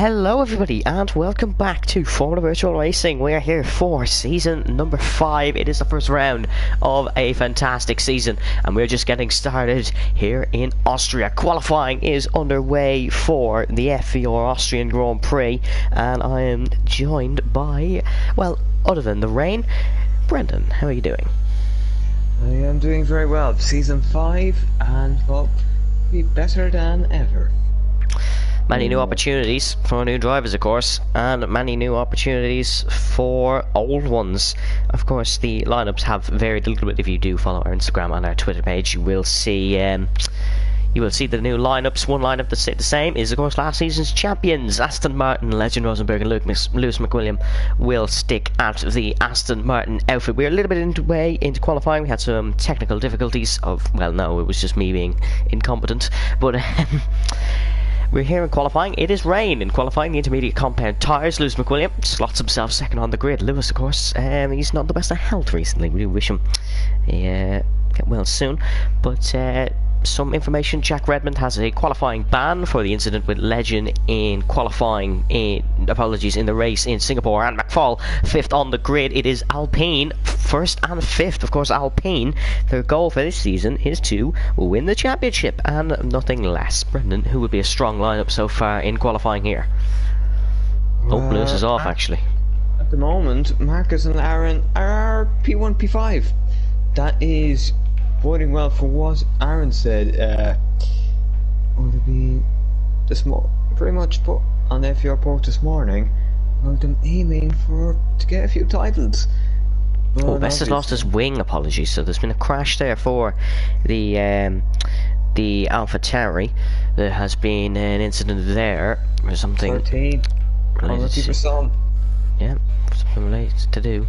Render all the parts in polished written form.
Hello everybody and welcome back to Formula Virtual Racing. We are here for season number 5. It is the first round of a fantastic season and we're just getting started here in Austria. Qualifying is underway for the FVR Austrian Grand Prix and I am joined by, well, other than the rain, Brendan. How are you doing? I am doing very well. Season 5 and, well, be better than ever. Many new opportunities for new drivers, of course, and many new opportunities for old ones. Of course, the lineups have varied a little bit. If you do follow our Instagram and our Twitter page, you will see the new lineups. One lineup that stayed the same is, of course, last season's champions, Aston Martin, Legend Rosenberg and Lewis McWilliam will stick at the Aston Martin outfit. We're a little bit into qualifying. We had some technical difficulties well, no, it was just me being incompetent, but we're here in qualifying. It is rain in qualifying. The intermediate compound tyres. Lewis McWilliam slots himself second on the grid. Lewis, of course, he's not the best of health recently. We do wish him get well soon. But some information: Jack Redmond has a qualifying ban for the incident with Legend in qualifying. In the race in Singapore. And McFall 5th on the grid. It is Alpine 1st and 5th. Of course, Alpine, their goal for this season is to win the championship and nothing less. Brendan, who would be a strong lineup so far in qualifying here? Lewis is off actually. At the moment, Marcus and Aaron are P1, P5. That is boding well for what Aaron said. Would be pretty much put on the FVR port this morning about them aiming to get a few titles. Oh, Best has lost his wing, apologies. So there's been a crash there for the AlphaTauri. There has been an incident there or something. 13. Yeah, something related to do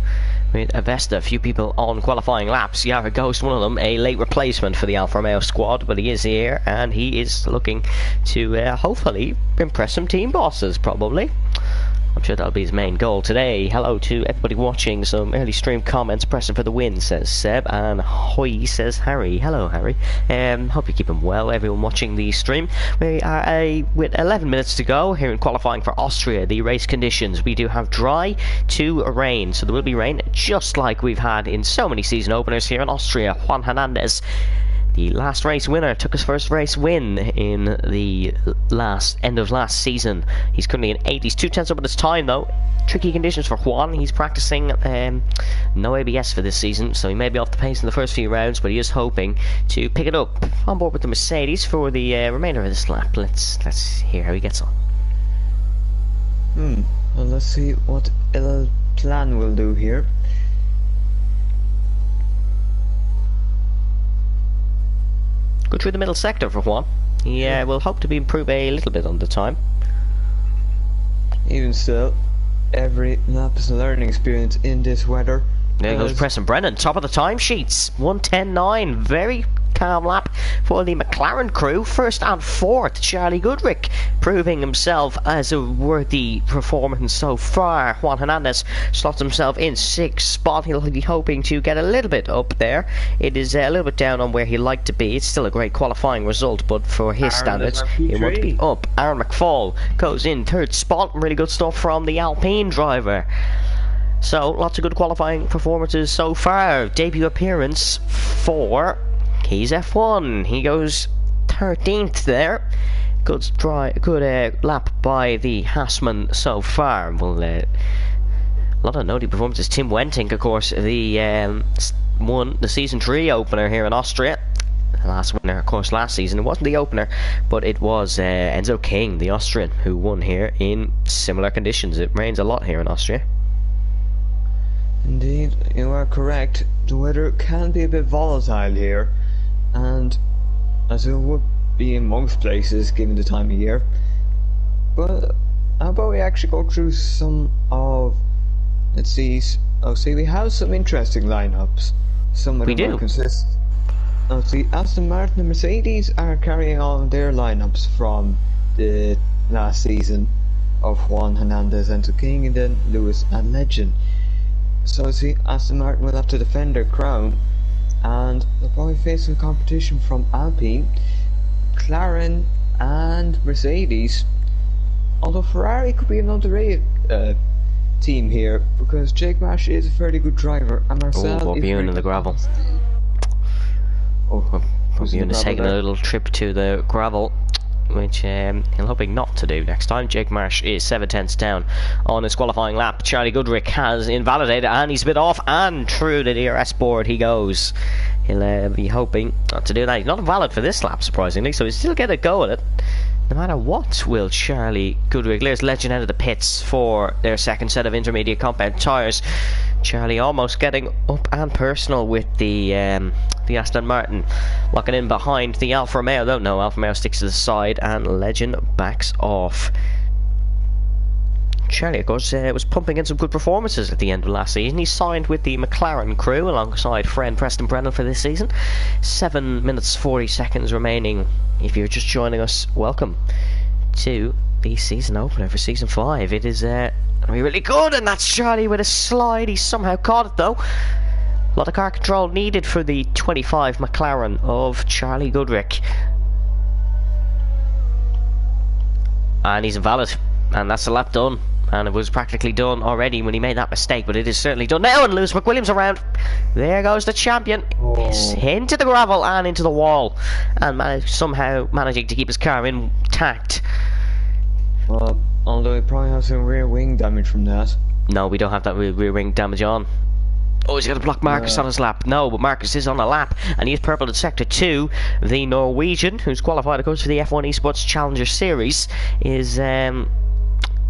with Avesta. A few people on qualifying laps. Yara Ghost, one of them, a late replacement for the Alfa Romeo squad, but he is here and he is looking to hopefully impress some team bosses, probably. I'm sure that'll be his main goal today. Hello to everybody watching. Some early stream comments. Pressing for the win, says Seb. And Hoy, says Harry. Hello, Harry. Hope you're keeping well, everyone watching the stream. We are with 11 minutes to go here in qualifying for Austria. The race conditions, we do have dry to rain. So there will be rain, just like we've had in so many season openers here in Austria. Juan Hernandez, the last race winner, took his first race win in the end of last season. He's currently in 8th. He's 2/10 up at his time though. Tricky conditions for Juan. He's practicing no ABS for this season, so he may be off the pace in the first few rounds, but he is hoping to pick it up on board with the Mercedes for the remainder of this lap. Let's hear how he gets on. Well, let's see what El Plan will do here. Go through the middle sector for Juan. He will hope to improve a little bit on the time. Even still, every lap is a learning experience in this weather. There goes Preston Brennan, top of the timesheets, 1:10.9. Very calm lap for the McLaren crew. 1st and 4th, Charlie Goodrick proving himself as a worthy performance so far. Juan Hernandez slots himself in 6th spot. He'll be hoping to get a little bit up there. It is a little bit down on where he'd like to be. It's still a great qualifying result, but for his standards, he wants to be up. Aaron McFall goes in 3rd spot. Really good stuff from the Alpine driver. So, lots of good qualifying performances so far. Debut appearance for Keys F1. He goes 13th there. Good lap by the Hassman so far. Well, a lot of notable performances. Tim Wentink, of course, won the season 3 opener here in Austria. The last winner, of course, last season. It wasn't the opener, but it was Enzo King, the Austrian, who won here in similar conditions. It rains a lot here in Austria. Indeed, you are correct. The weather can be a bit volatile here, and as it would be in most places given the time of year. But how about we actually go through some of, let's see, we have some interesting lineups. Some of them consist. Aston Martin and Mercedes are carrying on their lineups from the last season of Juan Hernandez and King, and then Lewis and Legend. So Aston Martin will have to defend their crown, and they'll probably face some competition from Alpine, McLaren and Mercedes. although Ferrari could be an underrated team here, because Jake Marsh is a fairly good driver, and Marcel we'll is be in very the gravel. Oh, We'll be taking a little trip to the gravel, which he'll hoping not to do next time. Jake Marsh is 7/10 down on his qualifying lap. Charlie Goodrick has invalidated, and he's a bit off, and through the DRS board he goes. He'll be hoping not to do that. He's not invalid for this lap, surprisingly, so he'll still get a go at it. No matter what, will Charlie Goodrick. There's Legend out of the pits for their second set of intermediate compound tyres. Charlie almost getting up and personal with the Aston Martin, locking in behind the Alfa Romeo, though. No, Alfa Romeo sticks to the side, and Legend backs off. Charlie, of course, was pumping in some good performances at the end of last season. He signed with the McLaren crew alongside friend Preston Brennan for this season. 7 minutes 40 seconds remaining. If you're just joining us, welcome to the season opener for season 5. It is really good, and that's Charlie with a slide. He somehow caught it, though. A lot of car control needed for the 25 McLaren of Charlie Goodrick. And he's invalid, and that's the lap done. And it was practically done already when he made that mistake, but it is certainly done now. And Lewis McWilliams around. There goes the champion. He's into the gravel and into the wall, and somehow managing to keep his car intact. Well, although he probably has some rear wing damage from that. No, we don't have that rear wing damage on. Oh, he's going to block Marcus on his lap. No, but Marcus is on a lap, and he is purple in Sector 2. The Norwegian, who's qualified, of course, for the F1 Esports Challenger Series, is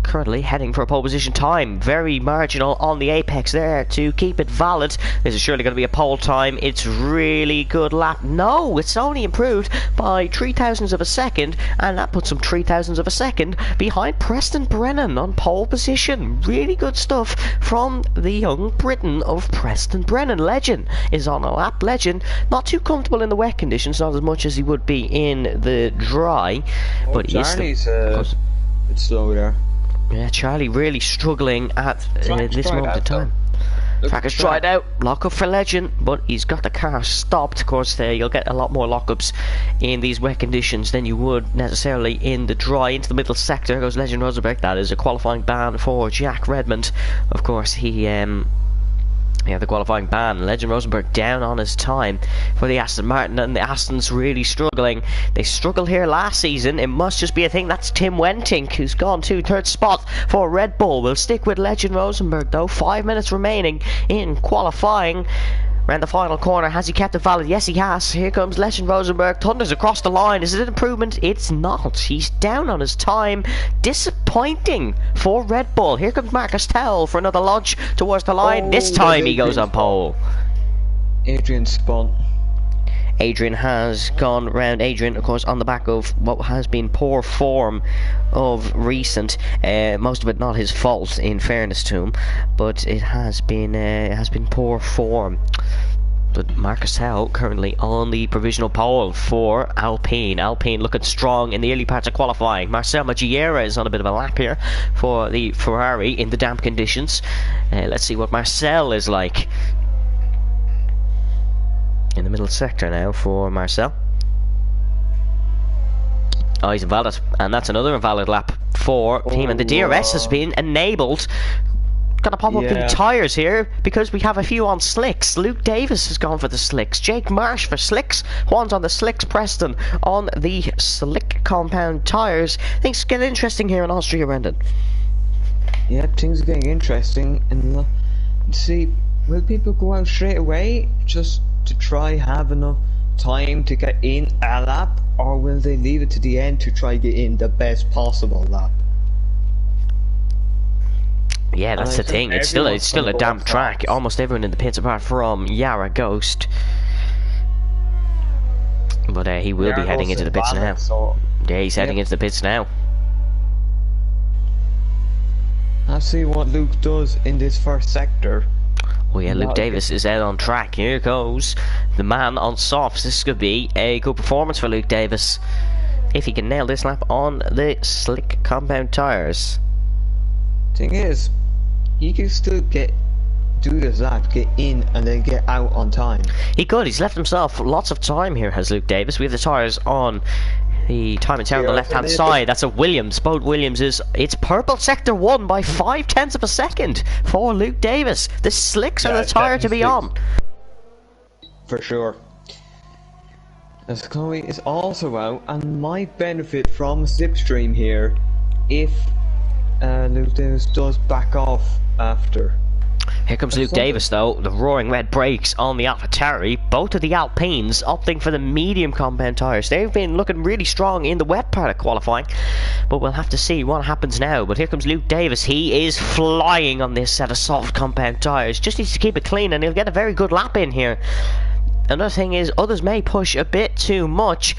currently heading for a pole position time. Very marginal on the apex there to keep it valid. This is surely going to be a pole time. It's really good lap. No, it's only improved by 0.003 of a second, and that puts him 0.003 of a second behind Preston Brennan on pole position. Really good stuff from the young Briton of Preston Brennan. Legend is on a lap. Legend not too comfortable in the wet conditions, not as much as he would be in the dry, but he is Charlie's a bit slow there. Yeah, Charlie really struggling at this moment of time. Track has dried out. Lock up for Legend, but he's got the car stopped. Of course, you'll get a lot more lockups in these wet conditions than you would necessarily in the dry. Into the middle sector goes Legend Rosenberg. That is a qualifying ban for Jack Redmond. Of course, he the qualifying ban. Legend Rosenberg down on his time for the Aston Martin, and the Aston's really struggling. They struggled here last season. It must just be a thing. That's Tim Wentink, who's gone to third spot for Red Bull. We'll stick with Legend Rosenberg, though. 5 minutes remaining in qualifying. Around the final corner, has he kept it valid? Yes, he has. Here comes Legend Rosenberg, thunders across the line. Is it an improvement? It's not. He's down on his time. Disappointing for Red Bull. Here comes Marcus Tell for another launch towards the line. This time he goes on pole. Adrian spun. Adrian has gone round. Adrian, of course, on the back of what has been poor form of recent. Most of it not his fault, in fairness to him, but it has been poor form. But Marcus Howe currently on the provisional pole for Alpine. Alpine looking strong in the early parts of qualifying. Marcel Maggiera is on a bit of a lap here for the Ferrari in the damp conditions. Let's see what Marcel is like. In the middle sector now for Marcel. Oh, he's invalid, and that's another invalid lap for him. And the DRS has been enabled. Gonna pop up in tyres here because we have a few on slicks. Luke Davis has gone for the slicks. Jake Marsh for slicks. Juan's on the slicks. Preston on the slick compound tyres. Things get interesting here in Austria, Brendan. Yeah, things are getting interesting. And see, will people go out straight away just to try have enough time to get in a lap, or will they leave it to the end to try get in the best possible lap? Yeah, that's the thing. It's still a damp track. Almost everyone in the pits apart from Yara Ghost. But he will be heading into the pits now. Yeah, he's heading into the pits now. I'll see what Luke does in this first sector. Oh yeah, Luke Davis is out on track. Here goes the man on softs. This could be a good performance for Luke Davis if he can nail this lap on the slick compound tyres. Thing is, he can still do this lap, get in and then get out on time. He could. He's left himself lots of time here, has Luke Davis. We have the tyres on The timing tower on the left-hand side, that's a Williams. Both Williamses. It's purple sector 1 by 0.5 of a second for Luke Davis. The slicks are the tire to be on. For sure. As Chloe is also out and might benefit from a slipstream here if Luke Davis does back off after. Here comes Luke Davis though, the roaring red brakes on the AlphaTauri. Both of the Alpines opting for the medium compound tyres. They've been looking really strong in the wet part of qualifying, but we'll have to see what happens now. But here comes Luke Davis. He is flying on this set of soft compound tyres. Just needs to keep it clean and he'll get a very good lap in here. Another thing is, others may push a bit too much,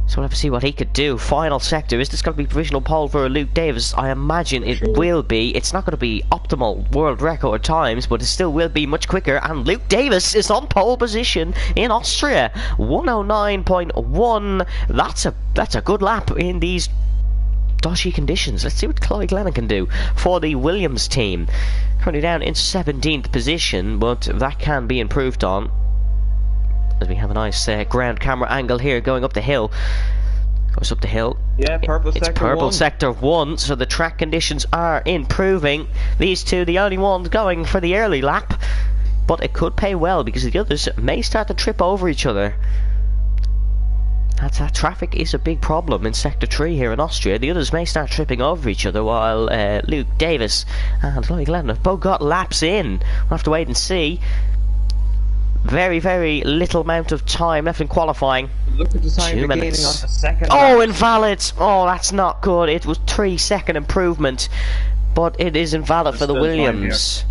so we'll have to see what he could do. Final sector. Is this going to be provisional pole for Luke Davis? I imagine it will be. It's not going to be optimal world record times, but it still will be much quicker. And Luke Davis is on pole position in Austria. 109.1. That's a good lap in these dodgy conditions. Let's see what Chloe Glennon can do for the Williams team. Currently down in 17th position, but that can be improved on. As we have a nice ground camera angle here going up the hill. Goes up the hill. Yeah, purple sector 1. It's purple sector 1, so the track conditions are improving. These two, the only ones going for the early lap. But it could pay well because the others may start to trip over each other. That traffic is a big problem in Sector 3 here in Austria. The others may start tripping over each other while Luke Davis and Chloe Glennon have both got laps in. We'll have to wait and see. Very, very little amount of time left in qualifying. Look at the time 2 beginning minutes. on the second Oh, lap. invalid! Oh, that's not good. It was 3-second improvement, but it is invalid for the Williams.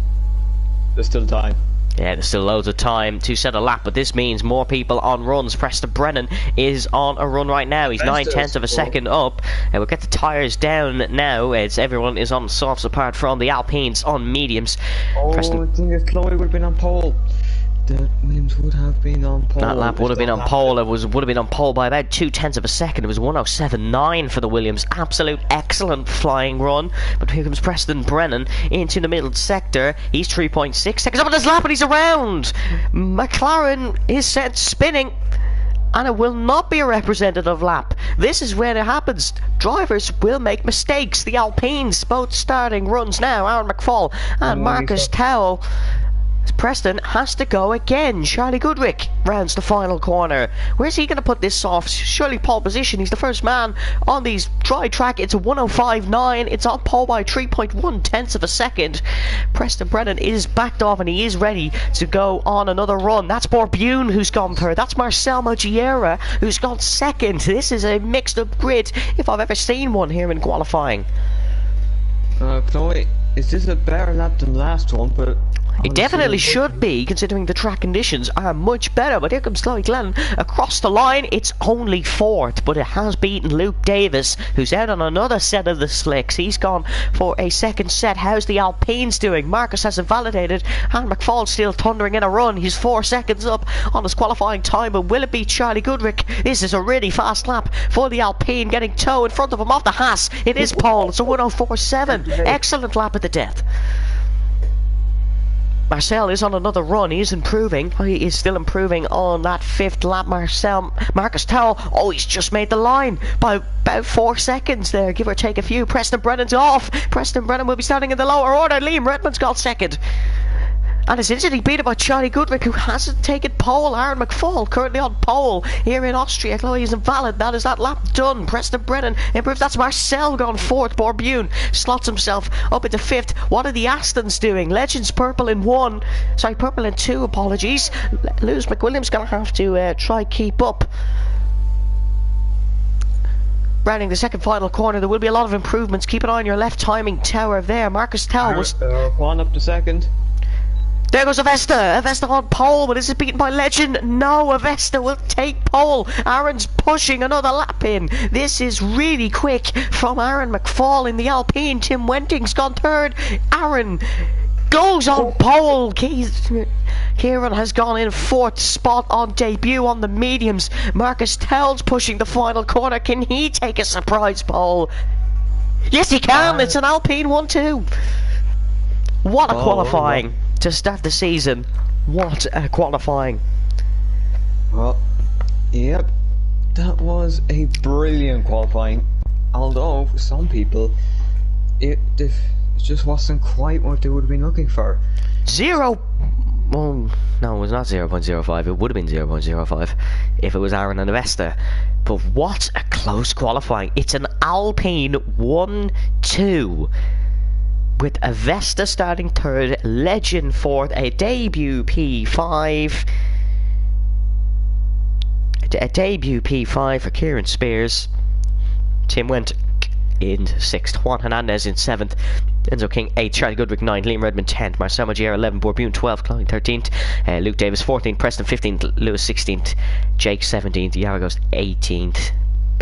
There's still time. Yeah, there's still loads of time to set a lap, but this means more people on runs. Preston Brennan is on a run right now. He's 9/10 of a second up. And we'll get the tyres down now as everyone is on softs apart from the Alpines on mediums. Oh, I think if Chloe would have been on pole, the Williams would have been on pole. That lap would have been on pole. It would have been on pole by about 0.2 of a second. It was 1:07.9 for the Williams. Absolute excellent flying run. But here comes Preston Brennan into the middle sector. He's 3.6 seconds up on his lap and he's around. McLaren is set spinning. And it will not be a representative lap. This is when it happens. Drivers will make mistakes. The Alpines both starting runs now. Aaron McFall and Marcus Towell. Preston has to go again. Charlie Goodrick rounds the final corner. Where's he going to put this off? Surely pole position. He's the first man on these dry track. It's a 1:05.9. It's on pole by 3.1 of a second. Preston Brennan is backed off and he is ready to go on another run. That's Borbune who's gone third. That's Marcel Moggiera who's gone second. This is a mixed up grid if I've ever seen one here in qualifying. Chloe, is this a better lap than the last one? But it definitely should be, considering the track conditions are much better. But here comes Chloe Glennon across the line. It's only 4th, but it has beaten Luke Davis, who's out on another set of the slicks. He's gone for a second set. How's the Alpines doing? Marcus has invalidated, and McFall's still thundering in a run. He's 4 seconds up on his qualifying time, but will it be Charlie Goodrick? This is a really fast lap for the Alpine, getting toe in front of him off the Haas. It is pole. It's a 1:04.7. Excellent lap at the death. Marcel is on another run. He is improving. He is still improving on that 5th lap. Marcus Towell. Oh, he's just made the line by about 4 seconds there, give or take a few. Preston Brennan's off. Preston Brennan will be starting in the lower order. Liam Redmond's got second. And it's instantly beaten by Charlie Goodrick, who hasn't taken pole. Aaron McFall currently on pole here in Austria. Chloe is invalid. That is that lap done. Preston Brennan improves. That's Marcel gone 4th. Borbune slots himself up into 5th. What are the Astons doing? Legends purple in 1. Sorry, purple in 2. Apologies. Lewis McWilliams going to have to try keep up. Rounding the second final corner, there will be a lot of improvements. Keep an eye on your left timing tower there. Marcus Towell was... one up to second. There goes Avesta. Avesta on pole, but is it beaten by Legend? No, Avesta will take pole. Aaron's pushing another lap in. This is really quick from Aaron McFall in the Alpine. Tim Wenting's gone 3rd. Aaron goes on pole. Kieran has gone in 4th spot on debut on the mediums. Marcus Towell's pushing the final corner. Can he take a surprise pole? Yes, he can. It's an Alpine 1-2. What a qualifying to start the season. What a qualifying. Well, yep. That was a brilliant qualifying, although for some people it just wasn't quite what they would have been looking for. Well, no, it was not 0.05. It would have been 0.05 if it was Aaron and Avesta. But what a close qualifying. It's an Alpine 1-2 with Avesta starting third, Legend fourth, a debut P5. A debut P5 for Kieran Spears. Tim went in 6th, Juan Hernandez in 7th, Enzo King 8th, Charlie Goodwick 9th, Liam Redmond 10th, Marcel Magier 11th, Borbune 12th, Clyde 13th, Luke Davis 14th, Preston 15th, Lewis 16th, Jake 17th, Yaragos 18th,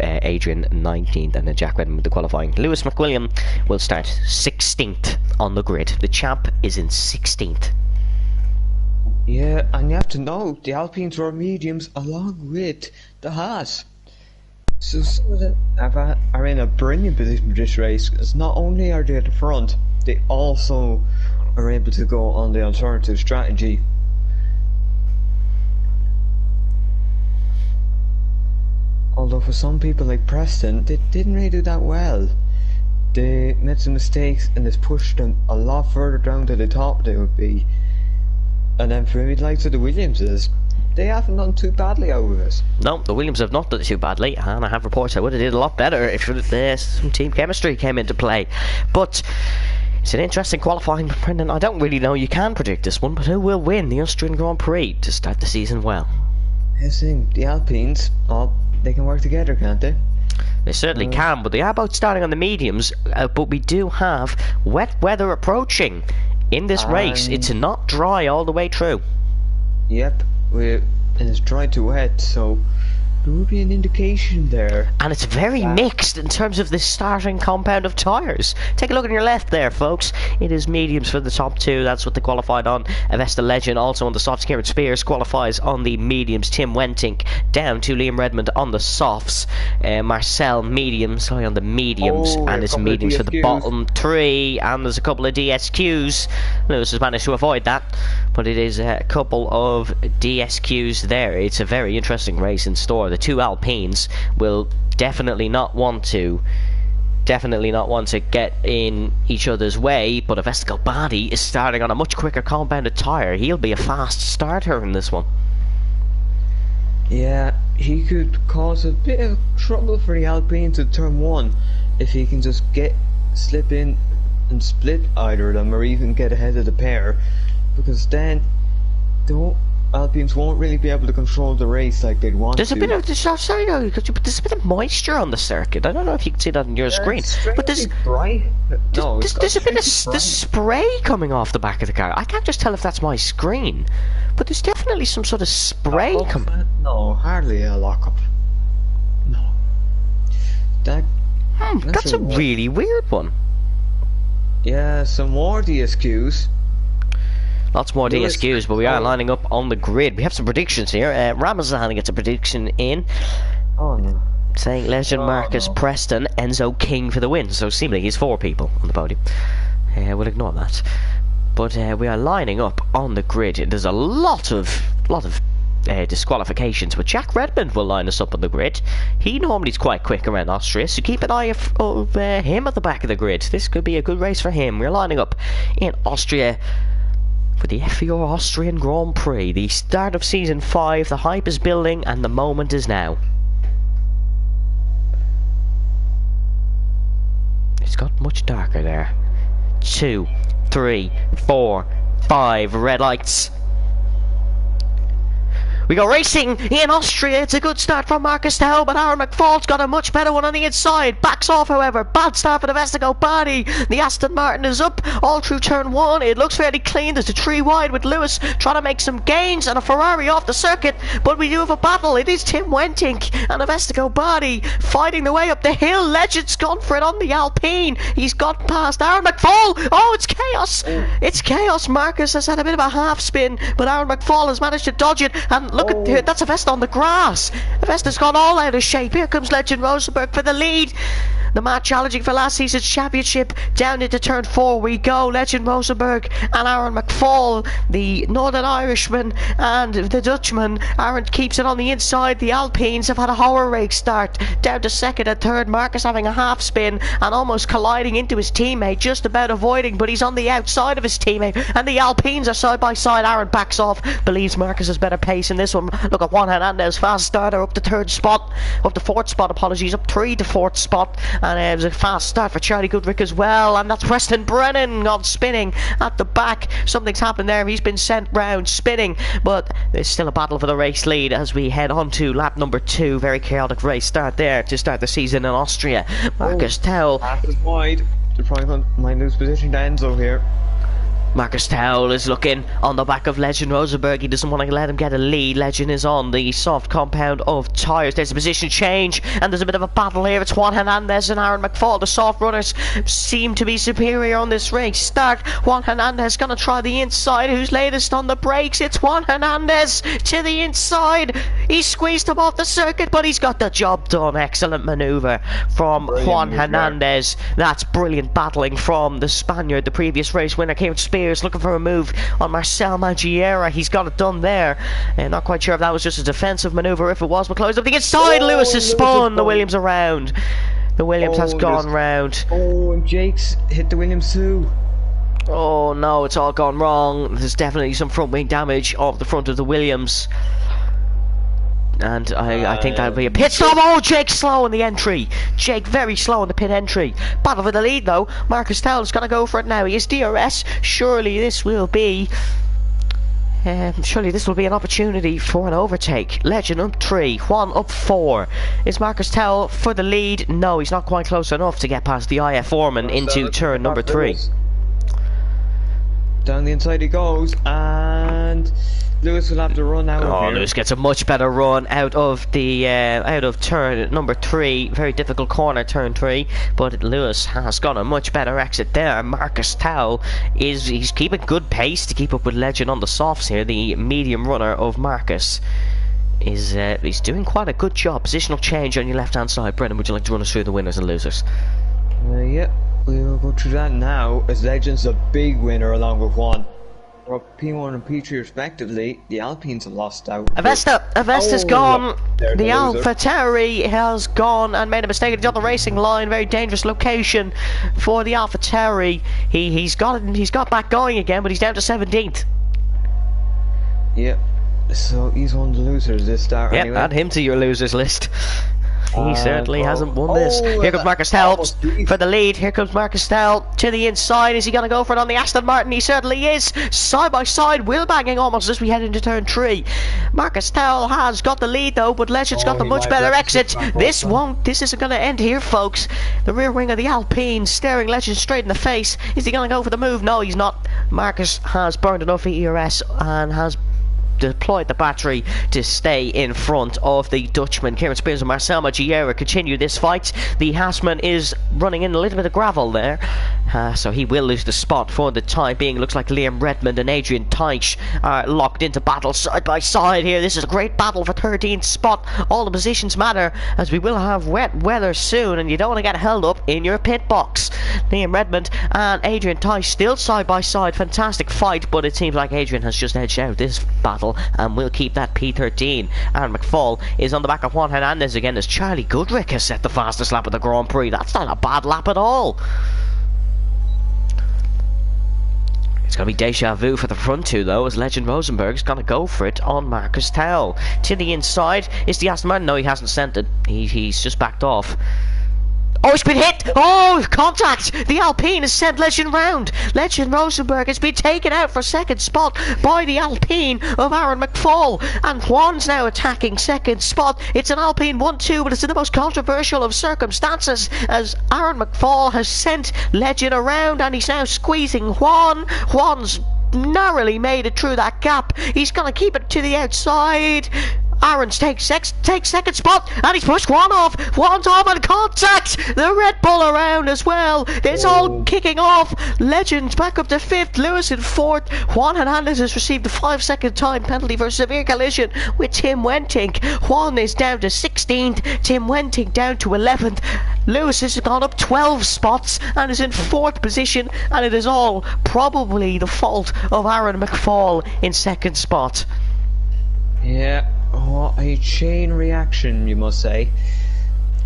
Adrian 19th, and then Jack Redmond with the qualifying. Lewis McWilliam will start 16th on the grid. The champ is in 16th. Yeah, and you have to know the Alpines were mediums along with the Haas. So some of them are in a brilliant position for this race, because not only are they at the front, they also are able to go on the alternative strategy. Although for some people like Preston, they didn't really do that well. They made some mistakes and this pushed them a lot further down to the top they would be. And then for the likes of the Williamses, they haven't done too badly out of it. No, the Williams have not done too badly, and I have reports I would have did a lot better if some team chemistry came into play. But it's an interesting qualifying, Brendan. I don't really know you can predict this one, but who will win the Austrian Grand Prix to start the season well? Yes, the Alpines, they can work together, can't they? They certainly can, but they are both starting on the mediums, but we do have wet weather approaching in this race. It's not dry all the way through. Yep, and it's dry to wet, so there will be an indication there. And it's very mixed in terms of the starting compound of tyres. Take a look on your left there, folks. It is mediums for the top two. That's what they qualified on. Avesta Legend also on the softs. Kieran Spears qualifies on the mediums. Tim Wentink down to Liam Redmond on the softs. Marcel mediums on the mediums, and it's mediums for the bottom three. And there's a couple of DSQs. Lewis has managed to avoid that, but it is a couple of DSQs there. It's a very interesting race in store. The two Alpines will definitely not want to get in each other's way, but Avesta Galbadi is starting on a much quicker compounded tyre. He'll be a fast starter in this one. Yeah, he could cause a bit of trouble for the Alpines at turn 1 if he can just slip in and split either of them, or even get ahead of the pair, because then the Alpines won't really be able to control the race like they'd want to. There's a bit of moisture on the circuit. I don't know if you can see that on your screen, but there's a bit of spray coming off the back of the car. I can't just tell if that's my screen, but there's definitely some sort of spray coming. No, hardly a lockup. No. That's a really weird one. Yeah, some more DSQs. Lots more DSQs, but we are lining up on the grid. We have some predictions here. Ramazan gets a prediction in. Oh no. Saying Legend Marcus Preston, Enzo King for the win. So seemingly he's 4 people on the podium. We'll ignore that. But we are lining up on the grid. There's a lot of disqualifications, but Jack Redmond will line us up on the grid. He normally is quite quick around Austria, so keep an eye of him at the back of the grid. This could be a good race for him. We're lining up in Austria for the FEO Austrian Grand Prix. The start of Season 5, the hype is building, and the moment is now. It's got much darker there. 2, 3, 4, 5 red lights. We go racing in Austria. It's a good start from Marcus Tell, but Aaron McFall's got a much better one on the inside. Backs off, however. Bad start for the Avesta Galbadi. The Aston Martin is up all through turn 1. It looks fairly clean. There's a 3 wide with Lewis trying to make some gains and a Ferrari off the circuit. But we do have a battle. It is Tim Wentink and Avesta Galbadi fighting the way up the hill. Legend's gone for it on the Alpine. He's got past Aaron McFall. Oh, it's chaos. It's chaos. Marcus has had a bit of a half spin, but Aaron McFall has managed to dodge it. And look at here, that's Avesta on the grass. Avesta's gone all out of shape. Here comes Legend Rosenberg for the lead. The man challenging for last season's championship. Down into turn 4 we go. Legend Rosenberg and Aaron McFall, the Northern Irishman and the Dutchman. Aaron keeps it on the inside. The Alpines have had a horror race start. Down to second and third. Marcus having a half spin and almost colliding into his teammate. Just about avoiding, but he's on the outside of his teammate. And the Alpines are side by side. Aaron backs off. Believes Marcus has better pace in this one. Look at Juan Hernandez, fast starter, up to third spot. Up to fourth spot, apologies. Up 3 to fourth spot. And it was a fast start for Charlie Goodrick as well. And that's Preston Brennan on spinning at the back. Something's happened there. He's been sent round spinning. But there's still a battle for the race lead as we head on to lap number 2. Very chaotic race start there to start the season in Austria. Marcus Towell. Half is wide. They're probably might lose position to Enzo here. Marcus Towell is looking on the back of Legend Rosenberg. He doesn't want to let him get a lead. Legend is on the soft compound of tyres. There's a position change and there's a bit of a battle here. It's Juan Hernandez and Aaron McFall. The soft runners seem to be superior on this race start. Juan Hernandez going to try the inside. Who's latest on the brakes? It's Juan Hernandez to the inside. He squeezed him off the circuit, but he's got the job done. Excellent manoeuvre from Juan Hernandez. That's brilliant battling from the Spaniard, the previous race winner, Kieran Spears, looking for a move on Marcel Magiera. He's got it done there. Not quite sure if that was just a defensive manoeuvre. If it was, McCloy's up the inside. Lewis has spun the Williams around. The Williams has gone round. Oh, and Jake's hit the Williams too. Oh no, it's all gone wrong. There's definitely some front wing damage of the front of the Williams. And I think that'll be a pit stop. Oh, Jake slow in the entry. Jake very slow in the pit entry. Battle for the lead though. Marcus Towell's going to go for it now. He is DRS. Surely this will be an opportunity for an overtake. Legend up 3, Juan up 4. Is Marcus Towell for the lead? No, he's not quite close enough to get past the IF foreman into turn number 3. Down the inside he goes, and Lewis will have to run out of here. Lewis gets a much better run out of the out of turn number 3. Very difficult corner, turn 3, but Lewis has got a much better exit there. Marcus Towell he's keeping good pace to keep up with Legend on the softs here. The medium runner of Marcus is he's doing quite a good job. Positional change on your left hand side. Brendan, would you like to run us through the winners and losers? Yep, we will go through that now, as Legend's a big winner along with Juan. For P1 and P3 respectively, the Alpines have lost out. Avesta's gone. The AlphaTauri has gone and made a mistake at the other racing line. Very dangerous location for the AlphaTauri. He's got back going again, but he's down to 17th. Yep. So he's one of the losers this start. Yep, anyway. add him to your losers list. He certainly hasn't won this. Here comes Marcus Towell for the lead. Here comes Marcus Towell to the inside. Is he going to go for it on the Aston Martin? He certainly is. Side by side, wheel banging almost as we head into turn 3. Marcus Towell has got the lead though, but Legend's got the much better exit. This isn't going to end here, folks. The rear wing of the Alpine staring Legend straight in the face. Is he going to go for the move? No, he's not. Marcus has burned enough ERS and has deployed the battery to stay in front of the Dutchman. Kieran Spears and Marcel Magiera continue this fight. The Haasman is running in a little bit of gravel there, so he will lose the spot for the time being. Looks like Liam Redmond and Adrian Teich are locked into battle side by side here. This is a great battle for 13th spot. All the positions matter, as we will have wet weather soon, and you don't want to get held up in your pit box. Liam Redmond and Adrian Teich still side by side. Fantastic fight, but it seems like Adrian has just edged out this battle and will keep that P13. Aaron McFall is on the back of Juan Hernandez again, as Charlie Goodrick has set the fastest lap of the Grand Prix. That's not a bad lap at all. It's going to be deja vu for the front two though, as Legend Rosenberg's going to go for it on Marcus Towell. To the inside is the Aston Martin. No, he hasn't sent it. He's just backed off. Oh, it's been hit! Oh, contact! The Alpine has sent Legend round. Legend Rosenberg has been taken out for second spot by the Alpine of Aaron McFall. And Juan's now attacking second spot. It's an Alpine 1-2, but it's in the most controversial of circumstances, as Aaron McFall has sent Legend around and he's now squeezing Juan. Juan's narrowly made it through that gap. He's going to keep it to the outside. Aaron's takes second spot, and he's pushed Juan off. Juan's off and contact, The Red Bull around as well. It's all kicking off. Legends back up to 5th. Lewis in 4th. Juan Hernandez has received a 5-second time penalty for a severe collision with Tim Wenting. Juan is down to 16th. Tim Wenting down to 11th. Lewis has gone up 12 spots and is in 4th position, and it is all probably the fault of Aaron McFall in 2nd spot. Yeah, what a chain reaction, you must say.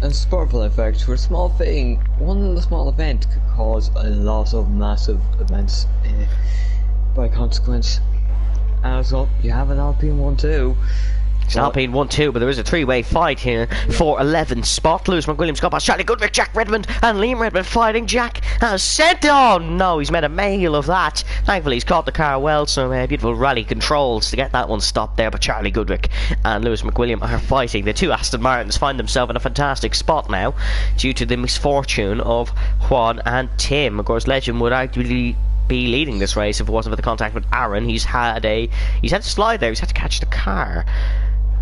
A sportful effect for a small thing. One little small event could cause a lot of massive events by consequence. As well, you have an Alpine one too. It's Alpine 1-2, but there is a 3-way fight here for 11th spot. Lewis McWilliams got past Charlie Goodrich, Jack Redmond, and Liam Redmond fighting. Jack has sent on. No, he's made a meal of that. Thankfully, he's caught the car well. Some beautiful rally controls to get that one stopped there. But Charlie Goodrich and Lewis McWilliam are fighting. The two Aston Martins find themselves in a fantastic spot now due to the misfortune of Juan and Tim. Of course, Legend would arguably be leading this race if it wasn't for the contact with Aaron. He's had to slide there. He's had to catch the car.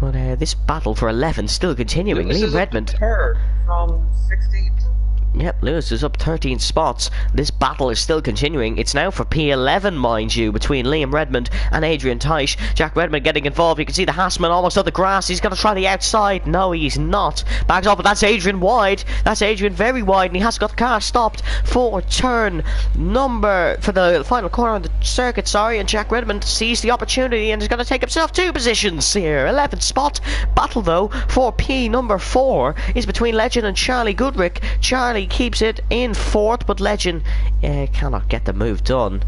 But this battle for 11 still continuing. Liam Redmond. Third from 16th. Yep, Lewis is up 13 spots. This battle is still continuing. It's now for P11, mind you, between Liam Redmond and Adrian Teisch. Jack Redmond getting involved. You can see the Hassman almost on the grass. He's going to try the outside. No, he's not. Backs off, but that's Adrian wide. That's Adrian very wide, and he has got the car stopped for turn number, for the final corner on the circuit, sorry, and Jack Redmond sees the opportunity and is going to take himself 2 positions here. 11th spot. Battle, though, for P number 4 is between Legend and Charlie Goodrich. Charlie keeps it in 4th, but Legend cannot get the move done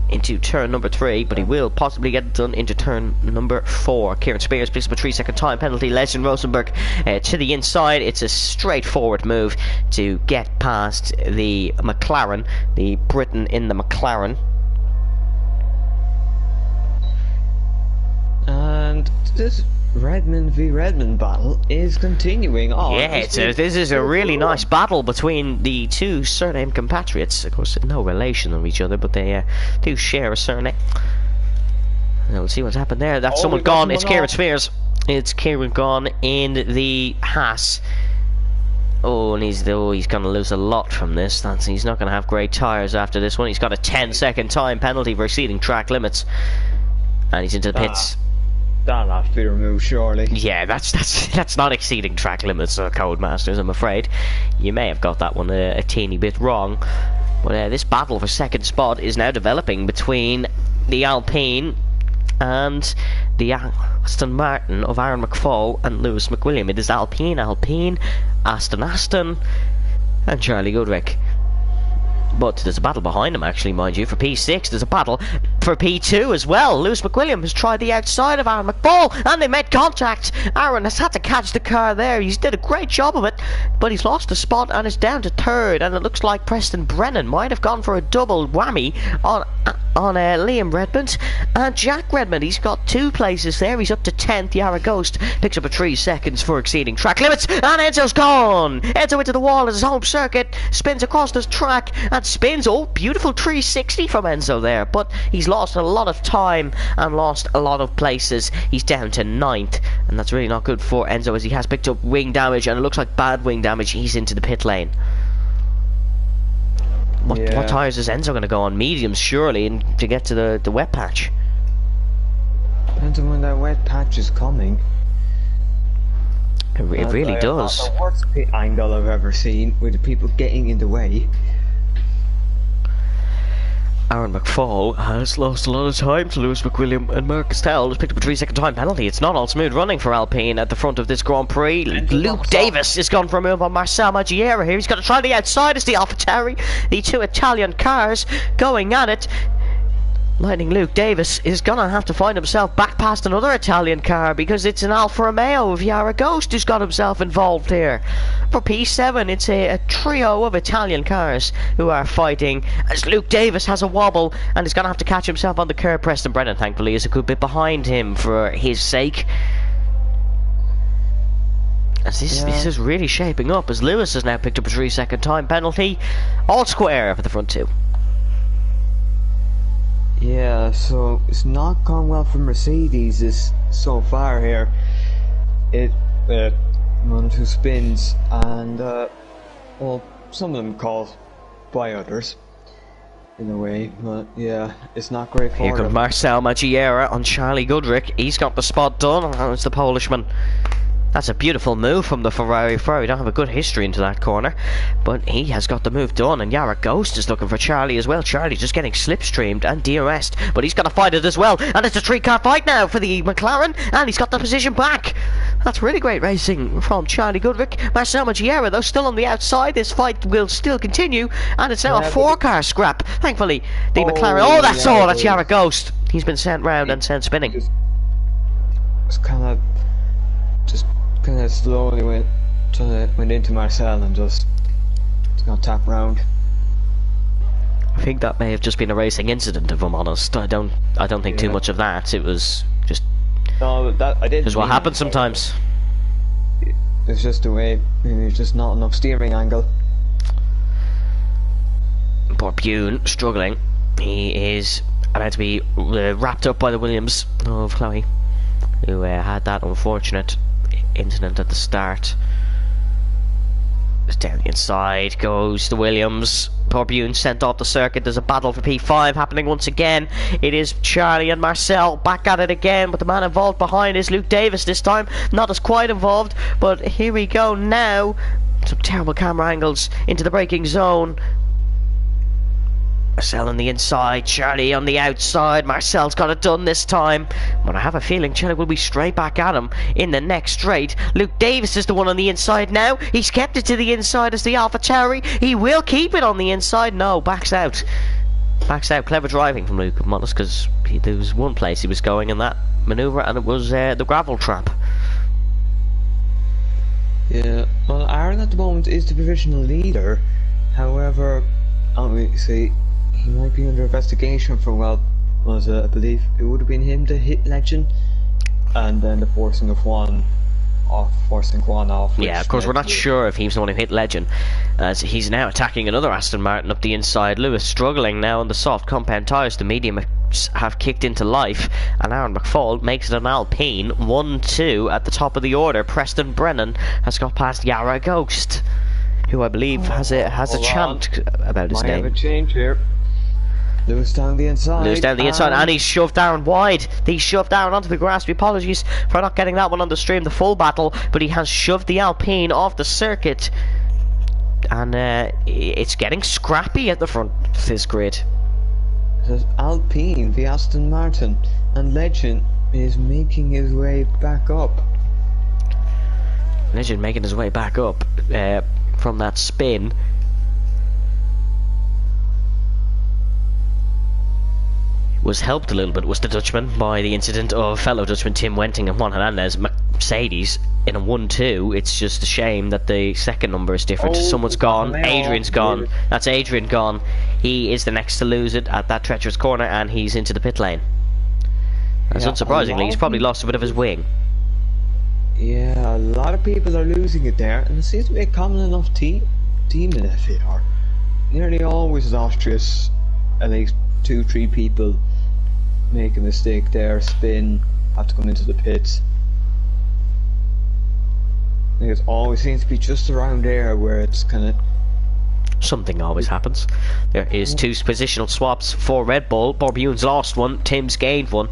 into turn number 3, but he will possibly get it done into turn number 4. Kieran Spears picks up a 3-second time penalty. Legend Rosenberg to the inside. It's a straightforward move to get past the McLaren, the Briton in the McLaren. And this Redmond v Redmond battle is continuing on. Yeah, this is a really nice battle between the two surname compatriots. Of course, no relation of each other, but they do share a surname. Now, we'll see what's happened there. That's someone gone. It's Kieran Spears. It's Kieran gone in the Haas. Oh, and he's going to lose a lot from this. He's not going to have great tyres after this one. He's got a 10-second time penalty for exceeding track limits. And he's into the pits. That'll have to be removed, surely. Yeah, that's not exceeding track limits, Codemasters, I'm afraid. You may have got that one a teeny bit wrong. But this battle for 2nd spot is now developing between the Alpine and the Aston Martin of Aaron McFall and Lewis McWilliam. It is Alpine, Aston, and Charlie Goodrich. But there's a battle behind him, actually, mind you, for P6. There's a battle for P2 as well. Lewis McWilliam has tried the outside of Aaron McFall, and they made contact. Aaron has had to catch the car there. He's did a great job of it, but he's lost a spot and is down to 3rd. And it looks like Preston Brennan might have gone for a double whammy on Liam Redmond and Jack Redmond. He's got 2 places there. He's up to 10th. Yara Ghost picks up a 3 seconds for exceeding track limits, and Enzo's gone. Enzo into the wall at his home circuit, spins across the track and spins. Oh, beautiful 360 from Enzo there, but he's lost a lot of time and lost a lot of places. He's down to 9th, and that's really not good for Enzo, as he has picked up wing damage, and it looks like bad wing damage. He's into the pit lane. What tyres is Enzo going to go on? Mediums, surely, and to get to the wet patch. Depends on when that wet patch is coming. It really does. That's the worst pit angle I've ever seen, with the people getting in the way. Aaron McFall has lost a lot of time to Lewis McWilliam, and Marcus Towell has picked up a 3-second time penalty. It's not all smooth running for Alpine at the front of this Grand Prix. Luke Davis has gone for a move on Marcel Maggiera here. He's got to try the outside as the AlphaTauri. The 2 Italian cars going at it. Lightning Luke Davis is going to have to find himself back past another Italian car, because it's an Alfa Romeo of Yara Ghost who's got himself involved here. For P7, it's a trio of Italian cars who are fighting, as Luke Davis has a wobble and is going to have to catch himself on the curb. Preston Brennan, thankfully, is a good bit behind him for his sake. As this is really shaping up, as Lewis has now picked up a 3-second time penalty. All square for the front 2. Yeah, so it's not gone well for Mercedes so far here. It 1 2 spins, and Well, some of them called by others, in a way, but yeah, it's not great for Here comes them. Marcel Maggiera on Charlie Goodrick. He's got the spot done, and it's the Polishman. That's a beautiful move from the Ferrari. Ferrari don't have a good history into that corner, but he has got the move done, and Yara Ghost is looking for Charlie as well. Charlie just getting slipstreamed and DRS'd, but he's got to fight it as well, and it's a three-car fight now for the McLaren, and he's got the position back. That's really great racing from Charlie Goodrick. Marcel Maggiera, though, still on the outside. This fight will still continue, and it's now a four-car scrap. Thankfully, the McLaren... Oh, that's all! That's Yara Ghost. He's been sent round and sent spinning. It's kind of slowly went into Marcel and just got tapped round. I think that may have just been a racing incident, if I'm honest. I don't think too much of that. It was just... No, that I didn't. Is what happens sometimes. It's just the way, maybe just not enough steering angle. Poor Bune struggling. He is about to be wrapped up by the Williams of Chloe, who had that unfortunate incident at the start. Down the inside goes the Williams. Poor Bune sent off the circuit. There's a battle for P5 happening once again. It is Charlie and Marcel back at it again, but the man involved behind is Luke Davis this time. Not as quite involved, but here we go now. Some terrible camera angles into the braking zone. Marcel on the inside, Charlie on the outside. Marcel's got it done this time, but I have a feeling Charlie will be straight back at him in the next straight. Luke Davis is the one on the inside now. He's kept it to the inside as the AlphaTauri. He will keep it on the inside. No, backs out. Backs out. Clever driving from Luke, I'm honest, because there was one place he was going in that manoeuvre, and it was the gravel trap. Yeah, well, Aaron at the moment is the provisional leader. However, obviously, he might be under investigation for, well, I believe it would have been him to hit Legend, and then the forcing Juan off. Yeah, of course, we're not sure if he's the one who hit Legend, as he's now attacking another Aston Martin up the inside. Lewis struggling now on the soft compound tyres. The medium have kicked into life, and Aaron McFall makes it an Alpine 1-2 at the top of the order. Preston Brennan has got past Yara Ghost, who I believe has a chant about his name. Might have a change here. Lewis down the inside. Lewis down the inside, and he's shoved Aaron wide. He's shoved Aaron onto the grass. Apologies for not getting that one on the stream, the full battle, but he has shoved the Alpine off the circuit, and it's getting scrappy at the front of this grid. It says Alpine, the Aston Martin, and Legend is making his way back up. Legend making his way back up from that spin. Was helped a little bit, was the Dutchman, by the incident of fellow Dutchman Tim Wenting and Juan Hernandez. Mercedes in a 1-2. It's just a shame that the second number is different. Someone's gone. Adrian's gone. That's Adrian gone. He is the next to lose it at that treacherous corner, and he's into the pit lane. As unsurprisingly, he's probably lost a bit of his wing. Yeah, a lot of people are losing it there, and it seems to be a common enough team in FAR. Nearly always is Austria's at least 2-3 people make a mistake there, spin, have to come into the pits. I think it always seems to be just around there where it's kind of... Something always happens. There is two positional swaps for Red Bull. Borbune's lost one, Tim's gained one.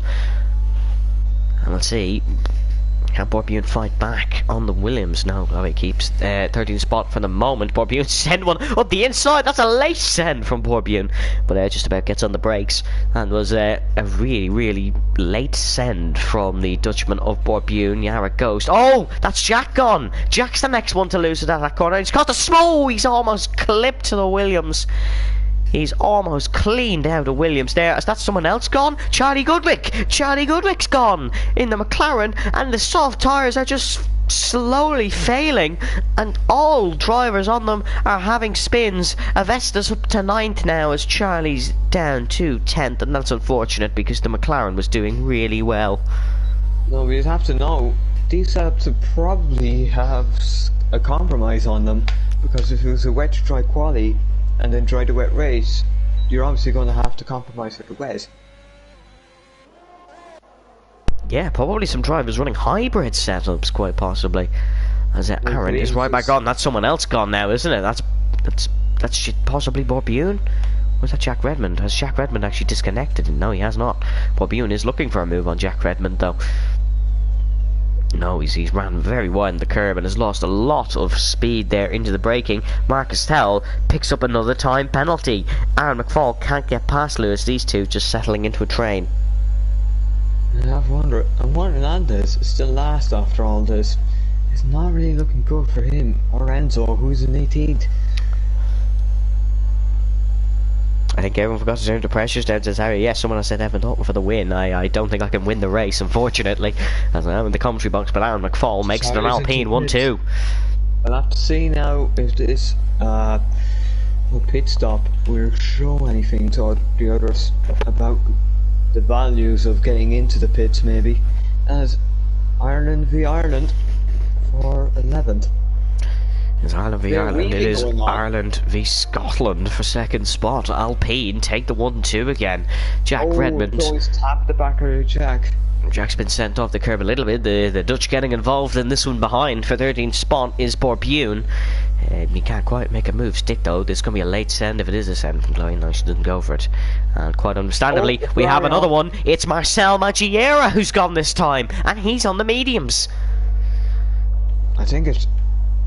And let's see, can Borbune fight back on the Williams? No, he keeps 13th spot for the moment. Borbune send one up the inside. That's a late send from Borbune, but just about gets on the brakes, and was a really, really late send from the Dutchman of Borbune. Yara Ghost. Oh, that's Jack gone. Jack's the next one to lose it at that corner. He's got the smoke. He's almost clipped to the Williams. He's almost cleaned out of Williams there. Is that someone else gone? Charlie Goodrick! Charlie Goodrick's gone in the McLaren, and the soft tyres are just slowly failing, and all drivers on them are having spins. Avesta's up to 9th now as Charlie's down to 10th, and that's unfortunate because the McLaren was doing really well. No, we have to know, these setups would probably have a compromise on them, because if it was a wet to dry quali and then dry to wet race, you're obviously going to have to compromise with the wet. Yeah, probably some drivers running hybrid setups, quite possibly. As Aaron is right back on. That's someone else gone now, isn't it? That's That's possibly Borbune. Was that Jack Redmond? Has Jack Redmond actually disconnected? No, he has not. Borbune is looking for a move on Jack Redmond, though. No, he's ran very wide on the curb and has lost a lot of speed there into the braking. Marcus Towell picks up another time penalty. Aaron McFall can't get past Lewis. These two just settling into a train. I'm wondering Andes is still last after all this. It's not really looking good for him or Enzo, who's in 18th. I think everyone forgot to turn the pressures down to Harry. Yes, someone has said Evan Hutton for the win. I don't think I can win the race, unfortunately, as I am in the commentary box, but Aaron McFall makes it an Alpine 1-2. I'll have to see now if this pit stop will show anything to the others about the values of getting into the pits, maybe, as Ireland v Ireland for 11th. It's Ireland v Ireland. It is Ireland v Scotland for second spot. Alpine take the 1-2 again. Jack Redmond. Always tap the back of Jack. Jack's been sent off the curb a little bit. The Dutch getting involved in this one behind for 13th spot is Borbune. He can't quite make a move stick though. There's going to be a late send if it is a send from Chloe. No, she didn't go for it. And quite understandably, we have another one. It's Marcel Maggiera who's gone this time. And he's on the mediums. I think it's...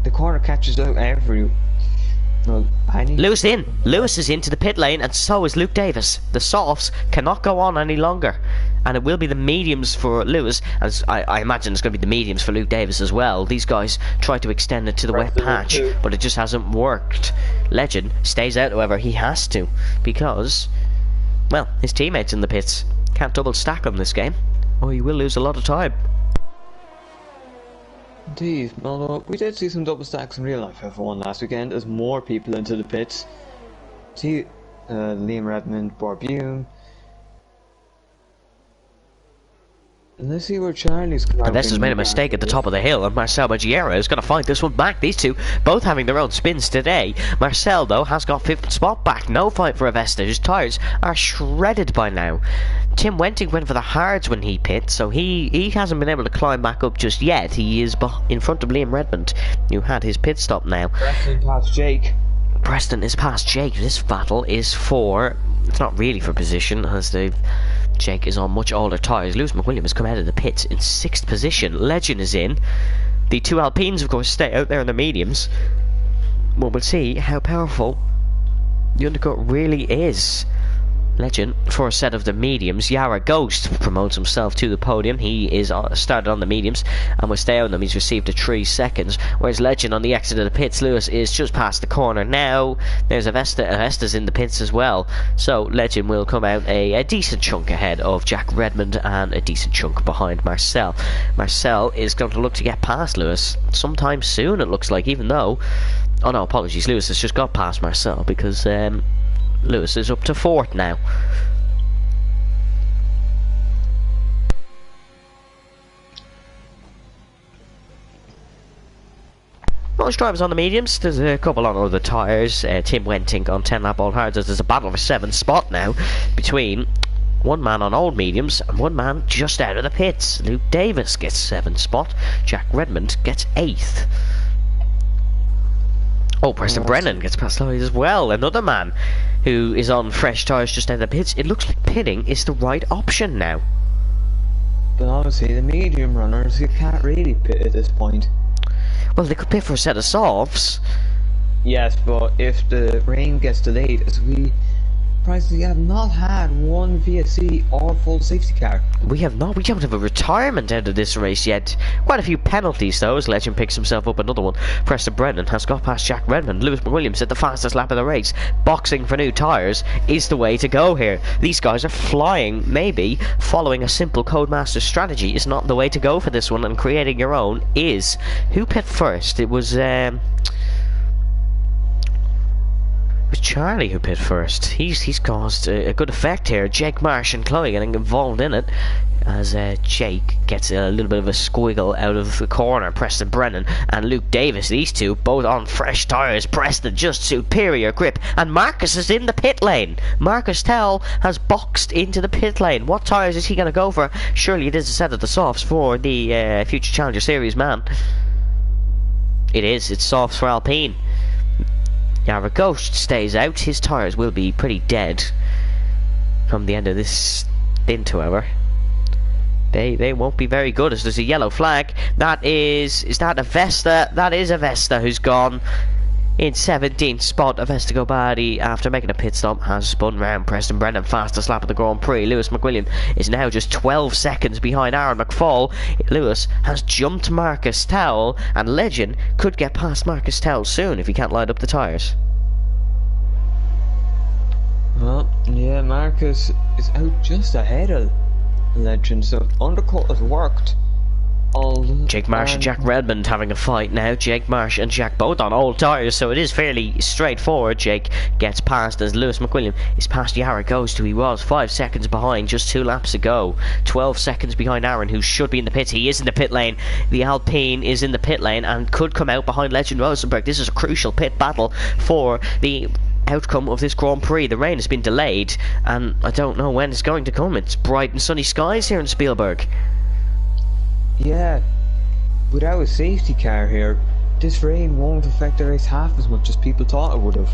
The corner catches out every... Well, Lewis in. Lewis is into the pit lane and so is Luke Davis. The softs cannot go on any longer. And it will be the mediums for Lewis, as I imagine it's going to be the mediums for Luke Davis as well. These guys try to extend it to the wet patch, but it just hasn't worked. Legend stays out, however, he has to, because, well, his teammates in the pits can't double stack on this game, or he will lose a lot of time. Indeed, although we did see some double stacks in real life F1 last weekend as more people into the pits. See Liam Redmond, Borbune. And let's see where Charlie's coming. Unless has made a mistake at the top of the hill, and Marcel Maggiera is going to fight this one back. These two both having their own spins today. Marcel, though, has got 5th spot back. No fight for Avesta, whose tyres are shredded by now. Tim Wenting went for the hards when he pit, so he hasn't been able to climb back up just yet. He is in front of Liam Redmond, who had his pit stop now. Preston past Jake. Preston is past Jake. This battle is for... It's not really for position, as Jake is on much older tyres. Lewis McWilliam has come out of the pits in 6th position. Legend is in. The two Alpines, of course, stay out there in the mediums. Well, we'll see how powerful the undercut really is. Legend for a set of the mediums. Yara Ghost promotes himself to the podium. He is started on the mediums and will stay on them. He's received a 3 seconds. Whereas Legend on the exit of the pits, Lewis is just past the corner now. There's Avesta. Avesta's in the pits as well. So Legend will come out a decent chunk ahead of Jack Redmond and a decent chunk behind Marcel. Marcel is going to look to get past Lewis sometime soon, it looks like, even though... Oh no, apologies. Lewis has just got past Marcel because... Lewis is up to 4th now. Most drivers on the mediums. There's a couple on other tyres. Tim Wenting on 10 lap all hards. There's a battle for 7th spot now between one man on old mediums and one man just out of the pits. Luke Davis gets 7th spot. Jack Redmond gets 8th. Oh, Preston Brennan gets past Lloyd as well. Another man who is on fresh tyres just out of the pits. It looks like pitting is the right option now. But obviously the medium runners, you can't really pit at this point. Well, they could pit for a set of softs. Yes, but if the rain gets delayed, as we surprisingly have not had one VSC or full safety car. We have not. We don't have a retirement out of this race yet. Quite a few penalties though, as Legend picks himself up another one. Preston Brennan has got past Jack Redmond. Lewis McWilliams at the fastest lap of the race. Boxing for new tyres is the way to go here. These guys are flying. Maybe following a simple Codemaster strategy is not the way to go for this one, and creating your own is. Who pit first? It was Charlie who pit first. He's caused a good effect here. Jake Marsh and Chloe getting involved in it as Jake gets a little bit of a squiggle out of the corner. Preston Brennan and Luke Davis, these two both on fresh tyres. Preston just superior grip, and Marcus is in the pit lane. Marcus Tell has boxed into the pit lane. What tyres is he going to go for? Surely it is a set of the softs for the Future Challenger Series man. It is. It's softs for Alpine. Yara Ghost stays out. His tyres will be pretty dead come the end of this stint, however. They won't be very good as there's a yellow flag. That is that a Vesta? That is a Vesta who's gone in 17th spot. A Vesta Gobadi, after making a pit stop, has spun round Preston Brennan, fastest lap of the Grand Prix. Lewis McWilliam is now just 12 seconds behind Aaron McFall. Lewis has jumped Marcus Towell, and Legend could get past Marcus Towell soon if he can't line up the tyres. Well, yeah, Marcus is out just ahead of Legend, so undercut has worked. Jake Marsh and Jack Redmond having a fight now. Jake Marsh and Jack both on old tyres, so it is fairly straightforward. Jake gets past as Lewis McWilliam is past Yara Ghost, who he was 5 seconds behind just 2 laps ago. 12 seconds behind Aaron, who should be in the pits. He is in the pit lane. The Alpine is in the pit lane and could come out behind Legend Rosenberg. This is a crucial pit battle for the outcome of this Grand Prix. The rain has been delayed, and I don't know when it's going to come. It's bright and sunny skies here in Spielberg. Yeah, without a safety car here, this rain won't affect the race half as much as people thought it would have.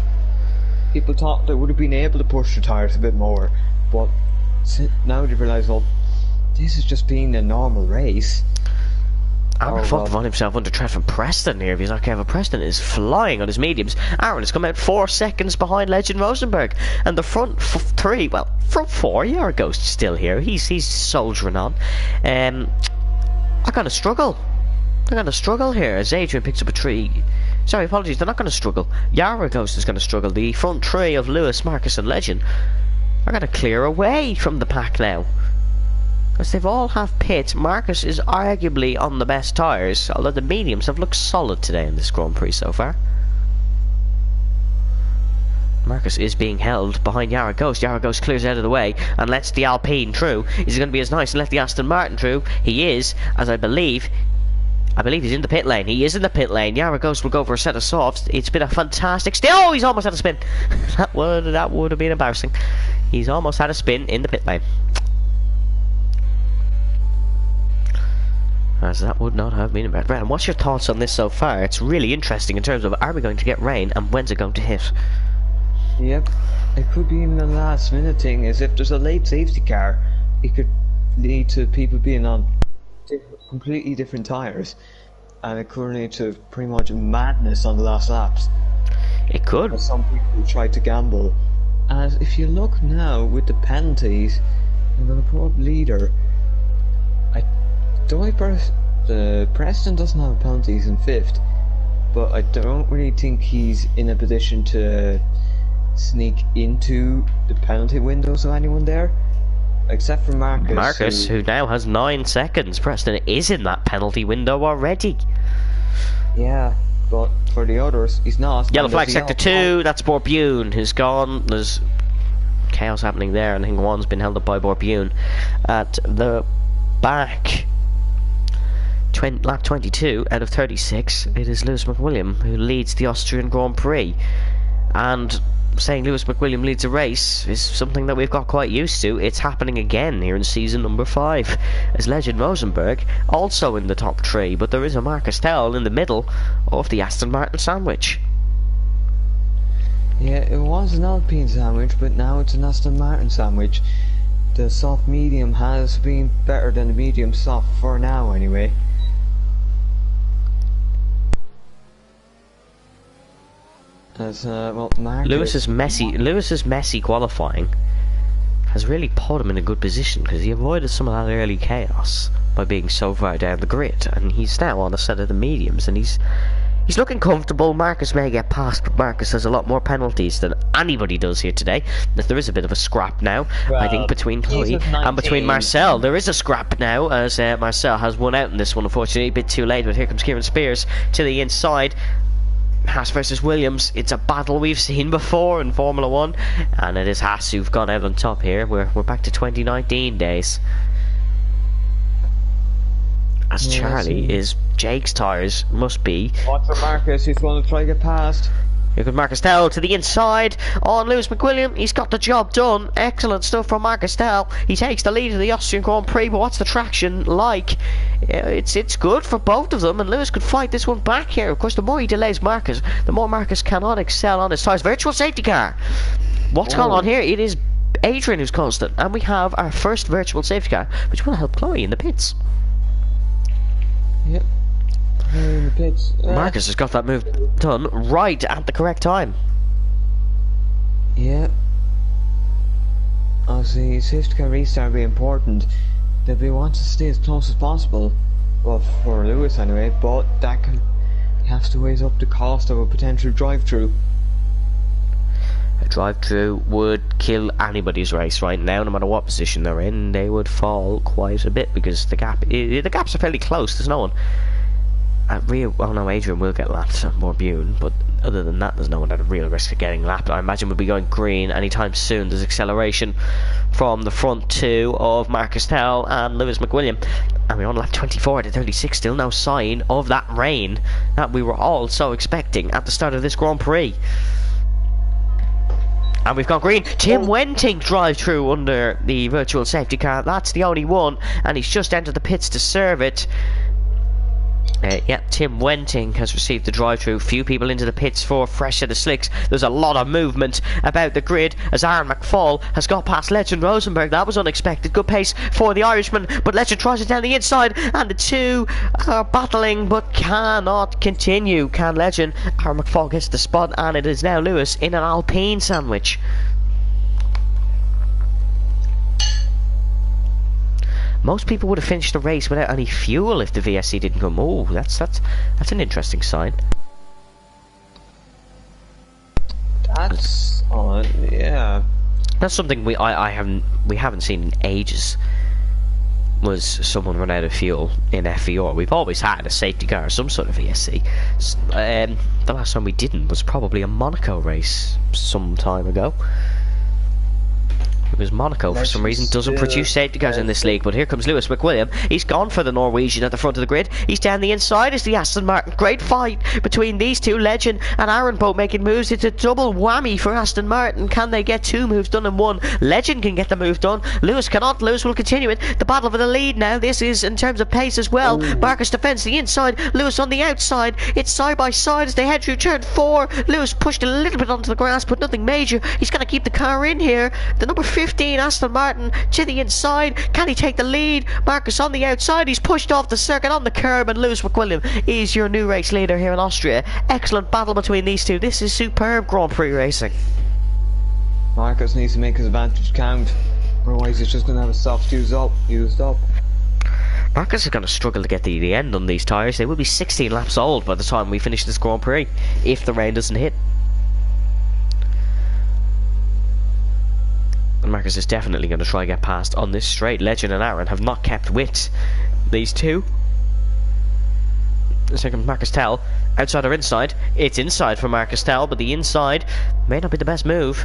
People thought they would have been able to push the tyres a bit more, but now they realise, well, this is just being a normal race. Aaron Foot found himself under threat from Preston here. If he's not careful, Preston is flying on his mediums. Aaron has come out 4 seconds behind Legend Rosenberg, and the front front 4, Yara Ghost still here. He's soldiering on. I'm gonna struggle here as Adrian picks up a tree. Sorry, apologies, they're not gonna struggle. Yara Ghost is gonna struggle. The front three of Lewis, Marcus and Legend are gonna clear away from the pack now, because they've all have pits. Marcus is arguably on the best tyres, although the mediums have looked solid today in this Grand Prix so far. Marcus is being held behind Yara Ghost. Yara Ghost clears out of the way and lets the Alpine through. Is he going to be as nice and let the Aston Martin through? He is, as I believe he's in the pit lane. He is in the pit lane. Yara Ghost will go for a set of softs. It's been a fantastic Oh, he's almost had a spin. that would have been embarrassing. He's almost had a spin in the pit lane. As that would not have been embarrassing. Brandon, what's your thoughts on this so far? It's really interesting in terms of, are we going to get rain and when's it going to hit? Yep, it could be even a last minute thing, as if there's a late safety car, it could lead to people being on completely different tyres, and it could lead to pretty much madness on the last laps. It could. As some people try to gamble. As if you look now with the penalties, I'm going to put up leader. Preston doesn't have penalties in 5th, but I don't really think he's in a position to sneak into the penalty windows of anyone there, except for Marcus. Who now has 9 seconds. Preston is in that penalty window already. Yeah, but for the others, he's not. Yellow flag sector 2. That's Borbune who's gone. There's chaos happening there, and I think one's been held up by Borbune at the back. Lap 22 out of 36. It is Lewis McWilliam who leads the Austrian Grand Prix, and saying Lewis McWilliam leads a race is something that we've got quite used to. It's happening again here in season number 5, as Legend Rosenberg also in the top 3, but there is a Marcus Towell in the middle of the Aston Martin sandwich. Yeah, it was an Alpine sandwich, but now it's an Aston Martin sandwich. The soft medium has been better than the medium soft for now anyway. As, well, Lewis's messy qualifying has really put him in a good position, because he avoided some of that early chaos by being so far down the grid, and he's now on a set of the mediums, and he's looking comfortable. Marcus may get past, but Marcus has a lot more penalties than anybody does here today. There is a bit of a scrap now, I think, between Chloe and between Marcel. There is a scrap now, as Marcel has won out in this one, unfortunately. A bit too late, but here comes Kieran Spears to the inside. Haas versus Williams. It's a battle we've seen before in Formula 1, and it is Haas who've gone out on top here. We're back to 2019 days. As Charlie is Jake's tyres must be. Watch for Marcus, he's going to try to get past. Here comes Marcus Tell to the inside on Lewis McWilliam. He's got the job done. Excellent stuff from Marcus Tell. He takes the lead of the Austrian Grand Prix, but what's the traction like? It's good for both of them, and Lewis could fight this one back here. Of course, the more he delays Marcus, the more Marcus cannot excel on his tyres. Virtual safety car. What's going on here? It is Adrian who's caused it, and we have our first virtual safety car, which will help Chloe in the pits. Yep. In the pits. Marcus has got that move done right at the correct time. Yeah. Obviously, safety car restart will be important. They'll be want to stay as close as possible. Well, for Lewis anyway, but that can have to weigh up the cost of a potential drive-through. A drive-through would kill anybody's race right now, no matter what position they're in. They would fall quite a bit because the gaps are fairly close. There's no one. Oh no, Adrian will get lapped more Bune, but other than that, there's no one at a real risk of getting lapped. I imagine we'll be going green anytime soon. There's acceleration from the front two of Marcus Tell and Lewis McWilliam. And we're on lap 24 to 36, still no sign of that rain that we were all so expecting at the start of this Grand Prix. And we've got green. Tim Wenting drive through under the virtual safety car. That's the only one, and he's just entered the pits to serve it. Yeah, Tim Wenting has received the drive-through. Few people into the pits for a fresh set of slicks. There's a lot of movement about the grid as Aaron McFall has got past Legend Rosenberg. That was unexpected. Good pace for the Irishman, but Legend tries it down the inside, and the two are battling but cannot continue. Can Legend? Aaron McFall gets the spot, and it is now Lewis in an Alpine sandwich. Most people would have finished the race without any fuel if the VSC didn't come. Oh, that's an interesting sign. That's odd, yeah. That's something we haven't seen in ages. Was someone run out of fuel in FVR? We've always had a safety car or some sort of VSC. The last time we didn't was probably a Monaco race some time ago. Because Monaco, for some reason, doesn't produce safety cars in this league. But here comes Lewis McWilliam. He's gone for the Norwegian at the front of the grid. He's down the inside as the Aston Martin. Great fight between these two, Legend and Aaron, both making moves. It's a double whammy for Aston Martin. Can they get two moves done in one? Legend can get the move done. Lewis cannot. Lewis will continue it. The battle for the lead now. This is in terms of pace as well. Marcus defends the inside. Lewis on the outside. It's side by side as they head through turn 4. Lewis pushed a little bit onto the grass, but nothing major. He's going to keep the car in here. The number 15 Aston Martin to the inside. Can he take the lead? Marcus on the outside. He's pushed off the circuit on the curb, and Lewis McWilliam is your new race leader here in Austria. Excellent battle between these two. This is superb Grand Prix racing. Marcus needs to make his advantage count, otherwise he's just going to have his softs used up. Marcus is going to struggle to get the end on these tyres. They will be 16 laps old by the time we finish this Grand Prix, if the rain doesn't hit. And Marcus is definitely going to try to get past on this straight. Legend and Aaron have not kept with these two. Second, Marcus Tell, outside or inside? It's inside for Marcus Tell, but the inside may not be the best move.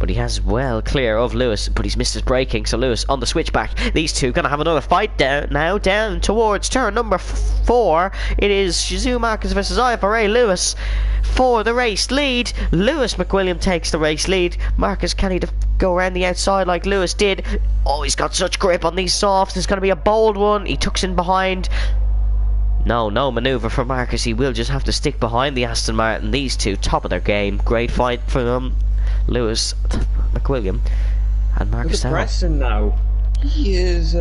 But he has well clear of Lewis, but he's missed his braking, so Lewis on the switchback. These two going to have another fight down towards turn number 4. It is Shizu Marcus versus IFRA Lewis for the race lead. Lewis McWilliam takes the race lead. Marcus, can he go around the outside like Lewis did? Oh, he's got such grip on these softs. It's going to be a bold one. He tucks in behind. No manoeuvre for Marcus. He will just have to stick behind the Aston Martin. These two, top of their game. Great fight for them. Lewis McWilliam and Marcus Tell. Preston now. He is, he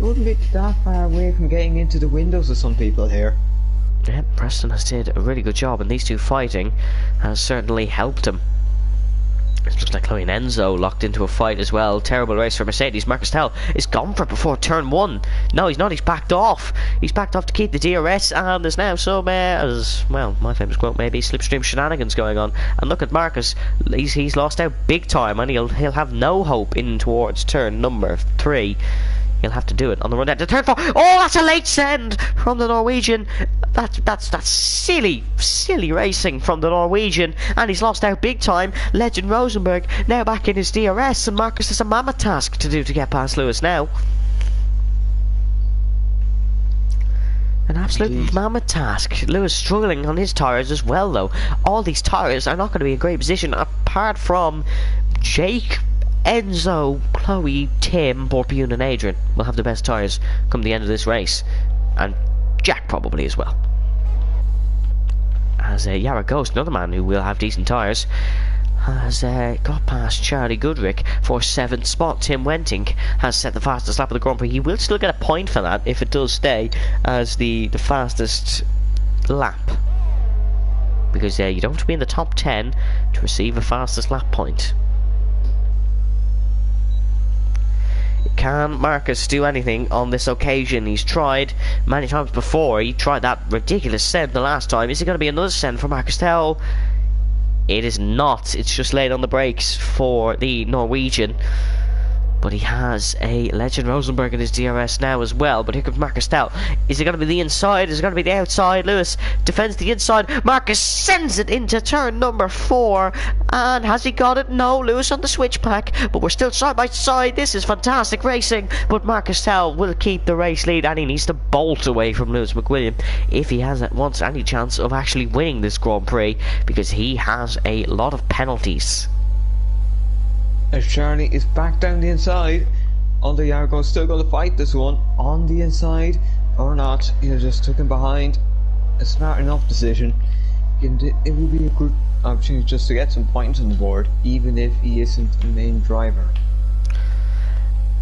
wouldn't be that far away from getting into the windows of some people here. Yeah, Preston has did a really good job, and these two fighting has certainly helped him. It looks like Chloe and Enzo locked into a fight as well. Terrible race for Mercedes. Marcus Tell is gone for it before turn 1. No, he's not. He's backed off. He's backed off to keep the DRS, and there's now some, as well, my famous quote maybe, slipstream shenanigans going on. And look at Marcus. He's lost out big time, and he'll have no hope in towards turn number 3. He'll have to do it on the run down to turn 4. Oh, that's a late send from the Norwegian. That's silly racing from the Norwegian, and he's lost out big time. Legend Rosenberg now back in his DRS, and Marcus has a mammoth task to do to get past Lewis now. An absolute Indeed. mammoth task. Lewis struggling on his tyres as well, though. All these tyres are not going to be in great position, apart from Jake, Enzo, Chloe, Tim, Borpune and Adrian will have the best tyres come the end of this race. And Jack probably as well. As Yara Ghost, another man who will have decent tyres, has got past Charlie Goodrick for 7th spot. Tim Wenting has set the fastest lap of the Grand Prix. He will still get a point for that if it does stay as the fastest lap, because you don't have to be in the top 10 to receive a fastest lap point. Can Marcus do anything on this occasion? He's tried many times before. He tried that ridiculous send the last time. Is it going to be another send for Marcus Tell? It is not. It's just laid on the brakes for the Norwegian. But he has a Legend Rosenberg in his DRS now as well. But here comes Marcus Tell. Is it going to be the inside? Is it going to be the outside? Lewis defends the inside. Marcus sends it into turn number 4. And has he got it? No. Lewis on the switchback. But we're still side by side. This is fantastic racing. But Marcus Tell will keep the race lead. And he needs to bolt away from Lewis McWilliam if he wants any chance of actually winning this Grand Prix. Because he has a lot of penalties. As Charlie is back down the inside, although Yargo's still going to fight this one on the inside or not. He just took him behind. A smart enough decision. And it will be a good opportunity just to get some points on the board, even if he isn't the main driver.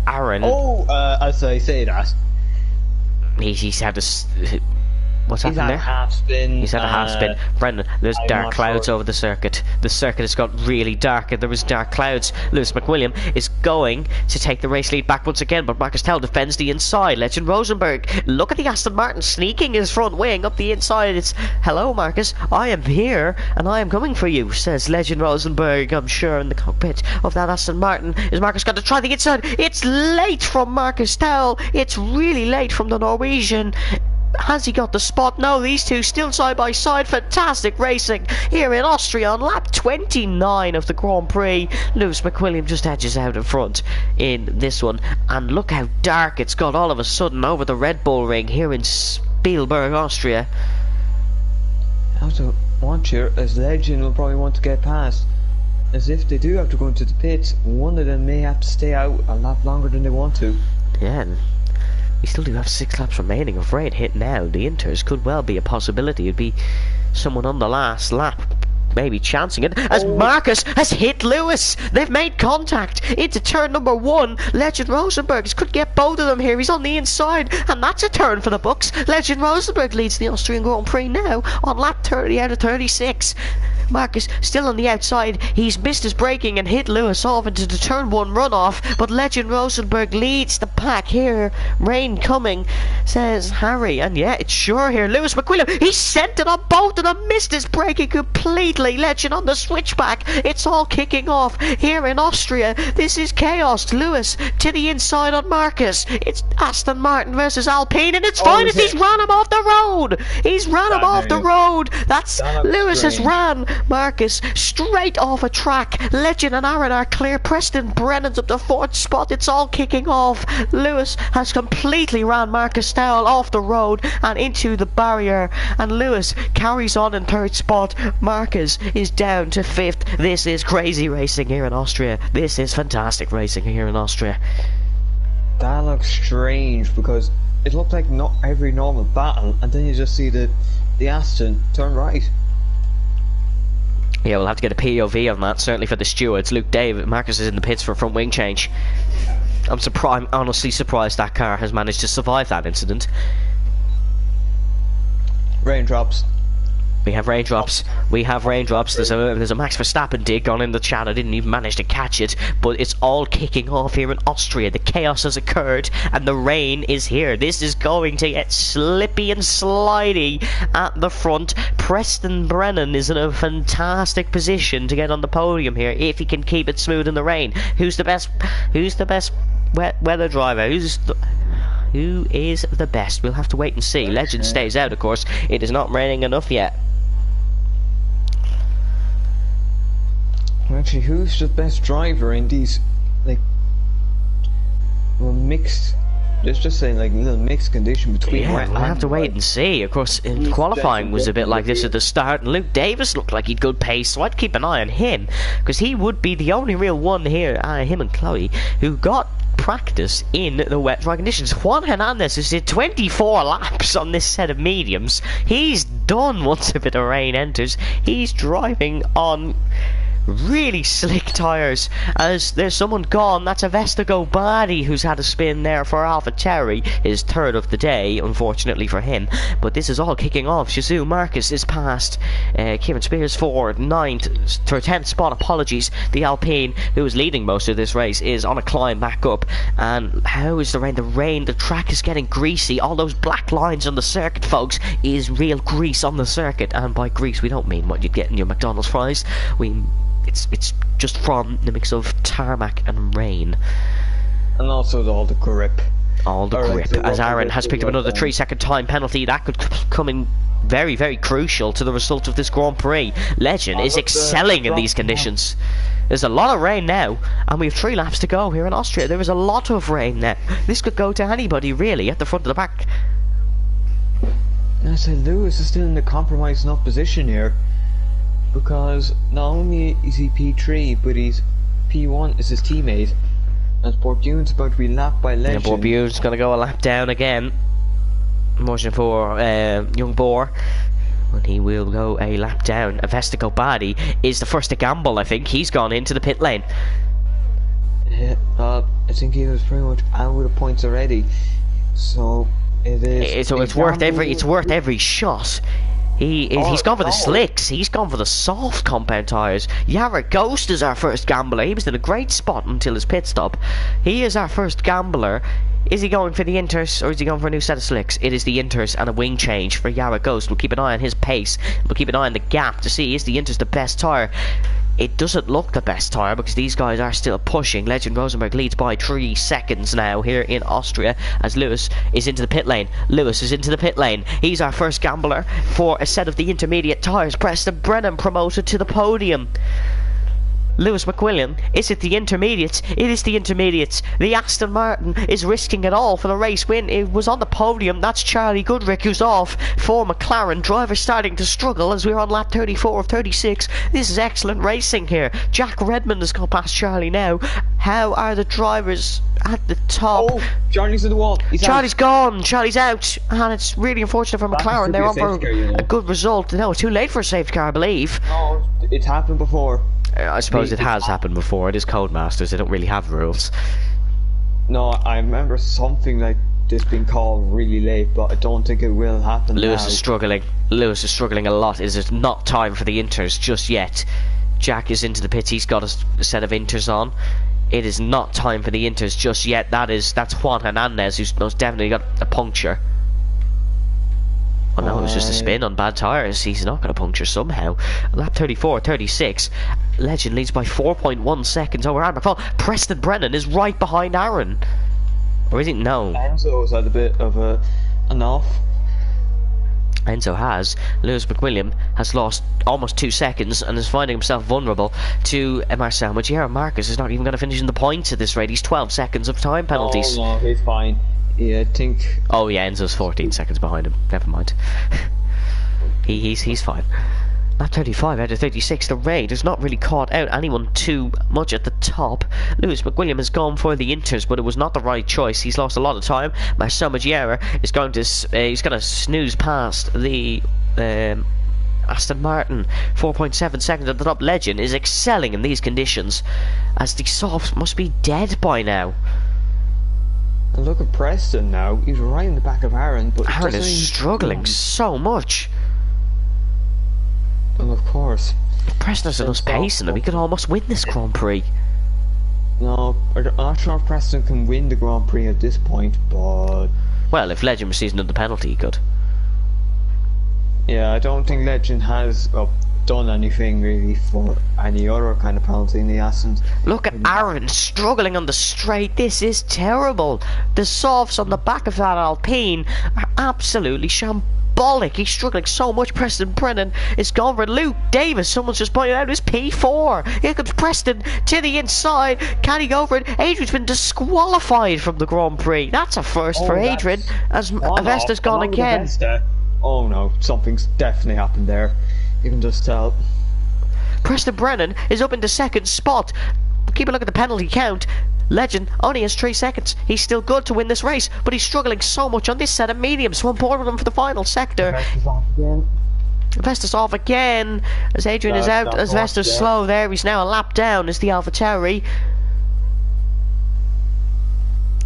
Aaron. As I say that, He's had a... What's he's happened had there? a half spin. He's had a half spin. Brendan, there's I'm dark not clouds sure. over the circuit. The circuit has got really dark and there was dark clouds. Lewis McWilliam is going to take the race lead back once again, but Marcus Tell defends the inside. Legend Rosenberg, look at the Aston Martin sneaking his front wing up the inside. It's, hello Marcus, I am here and I am coming for you, says Legend Rosenberg, I'm sure, in the cockpit of that Aston Martin. Is Marcus going to try the inside? It's late from Marcus Tell. It's really late from the Norwegian. Has he got the spot? No, these two still side by side. Fantastic racing here in Austria on lap 29 of the Grand Prix. Lewis McWilliam just edges out in front in this one. And look how dark it's got all of a sudden over the Red Bull ring here in Spielberg, Austria. I also want here, as Legend will probably want to get past. As if they do have to go into the pits, one of them may have to stay out a lap longer than they want to. Yeah, we still do have 6 laps remaining. If Raid hit now, the Inters could well be a possibility. It'd be someone on the last lap, maybe chancing it, as Marcus has hit Lewis. They've made contact into turn number 1. Legend Rosenberg could get both of them here. He's on the inside, and that's a turn for the books. Legend Rosenberg leads the Austrian Grand Prix now on lap 30 out of 36. Marcus still on the outside. He's missed his braking and hit Lewis off into the turn 1 runoff, but Legend Rosenberg leads the pack here. Rain coming, says Harry, and yeah, it's sure here. Lewis McWilliam, he sent it on both of them, missed his braking completely. Legend on the switchback. It's all kicking off here in Austria. This is chaos. Lewis to the inside on Marcus. It's Aston Martin versus Alpine, and it's fine. He's ran him off the road. He's ran him off the road. That's Lewis has ran Marcus straight off a track. Legend and Aaron are clear. Preston Brennan's up the 4th spot. It's all kicking off. Lewis has completely ran Marcus Towell off the road and into the barrier, and Lewis carries on in 3rd spot. Marcus is down to 5th. This is crazy racing here in Austria. This is fantastic racing here in Austria. That looks strange because it looked like not every normal battle, and then you just see the Aston turn right. Yeah, we'll have to get a POV on that, certainly for the stewards. Luke David, Marcus is in the pits for a front wing change. I'm honestly surprised that car has managed to survive that incident. Raindrops. We have raindrops. We have raindrops. There's a Max Verstappen dig on in the chat. I didn't even manage to catch it, but it's all kicking off here in Austria. The chaos has occurred, and the rain is here. This is going to get slippy and slidey at the front. Preston Brennan is in a fantastic position to get on the podium here if he can keep it smooth in the rain. Who's the best? Who's the best weather driver? Who is the best? We'll have to wait and see. Legend stays out, of course. It is not raining enough yet. Actually, who's the best driver in these, like, well, mixed it's just saying like a little mixed condition between Yeah, wet we'll have and to wait dry. and see. Of course, He's qualifying was a bit like this definitely at the start, and Luke Davis looked like he'd good pace, so I'd keep an eye on him, because he would be the only real one here, him and Chloe, who got practice in the wet dry conditions. Juan Hernandez has did 24 laps on this set of mediums. He's done once a bit of rain enters. He's driving on really slick tyres, as there's someone gone. That's a Vestago Badi who's had a spin there for AlphaTauri, his third of the day, unfortunately for him. But this is all kicking off. Shizu Marcus is past Kieran Spears for 10th spot, apologies. The Alpine, who is leading most of this race, is on a climb back up. And how is the rain? The rain, the track is getting greasy. All those black lines on the circuit, folks, is real grease on the circuit. And by grease, we don't mean what you'd get in your McDonald's fries. It's just from the mix of tarmac and rain. and also all the grip. All the grip. So As Aaron has picked up another down. 3-second time penalty, that could come in very, very crucial to the result of this Grand Prix. Legend is excelling in these conditions. There's a lot of rain now, and we have 3 laps to go here in Austria. There is a lot of rain now. This could go to anybody, really, at the front of the back. And I said Lewis is still in the compromised enough position here, because not only is he P3, but he's P1 is his teammate, and Bourdon's about to be lapped by Legend. Yeah, Bourdon's going to go a lap down again. Motion for young Boar. And he will go a lap down. Vestago Badi is the first to gamble, I think. He's gone into the pit lane. Yeah, I think he was pretty much out of the points already. So it is. So it's worth every shot. He's gone for the slicks. He's gone for the soft compound tyres. Yara Ghost is our first gambler. He was in a great spot until his pit stop. He is our first gambler. Is he going for the Inters, or is he going for a new set of slicks? It is the Inters and a wing change for Yara Ghost. We'll keep an eye on his pace. We'll keep an eye on the gap to see, is the Inters the best tyre? It doesn't look the best tyre, because these guys are still pushing. Legend Rosenberg leads by 3 seconds now here in Austria, as Lewis is into the pit lane. Lewis is into the pit lane. He's our first gambler for a set of the intermediate tyres. Preston Brennan promoted to the podium. Lewis McWilliam, is it the intermediates? It is the intermediates. The Aston Martin is risking it all for the race win. It was on the podium. That's Charlie Goodrick who's off for McLaren. Drivers starting to struggle as we're on lap 34 of 36. This is excellent racing here. Jack Redmond has gone past Charlie now. How are the drivers at the top? Oh, Charlie's in the wall. Charlie's gone. Charlie's out. And it's really unfortunate for McLaren. They're on for a good result. No, it's too late for a safety car, I believe. No, it's happened before. I suppose it has happened before. It is Codemasters. They don't really have rules. No, I remember something like this being called really late, but I don't think it will happen Lewis now. is struggling. Lewis is struggling a lot. It is not time for the Inters just yet. Jack is into the pits. He's got a set of Inters on. It is not time for the Inters just yet. That's Juan Hernandez, who's most definitely got a puncture. Oh no, it was just a spin on bad tyres. He's not going to puncture somehow. Lap 34, 36. Legend leads by 4.1 seconds over Aaron McFall. Preston Brennan is right behind Aaron. Or is it? No. Enzo's had a bit of an off. Enzo has. Lewis McWilliam has lost almost 2 seconds and is finding himself vulnerable to Marcel Magiera. Marcus is not even going to finish in the points at this rate. He's 12 seconds of time penalties. Oh no, he's fine. Yeah, I think. Oh yeah, Enzo's 14 seconds behind him. Never mind. He's fine. Lap 35 out of 36. The rain has not really caught out anyone too much at the top. Lewis McWilliam has gone for the Inters, but it was not the right choice. He's lost a lot of time. Marcel Magiera is going to snooze past the Aston Martin. 4.7 seconds at the top. Legend is excelling in these conditions, as the softs must be dead by now. And look at Preston now. He's right in the back of Aaron, but Aaron is struggling so much. Well, of course. If Preston has enough pace in him, he could almost win this Grand Prix. No, I'm not sure if Preston can win the Grand Prix at this point, but... Well, if Legend receives another penalty, he could. Yeah, I don't think Legend has done anything really for any other kind of penalty in the Astons. Look at Aaron struggling on the straight. This is terrible. The softs on the back of that Alpine are absolutely shambolic. He's struggling so much. Preston Brennan is gone for Luke Davis. Someone's just pointed out his P4. Here comes Preston to the inside. Can he go for it? Adrian's been disqualified from the Grand Prix. That's a first for Adrian, as Avesta's gone again. Oh no, something's definitely happened there. You can just tell. Preston Brennan is up into second spot. Keep a look at the penalty count. Legend only has 3 seconds. He's still good to win this race, but he's struggling so much on this set of mediums. So important with him for the final sector. Vesta's off again. As Adrian is out, as Vesta's slow there. He's now a lap down as the AlphaTauri.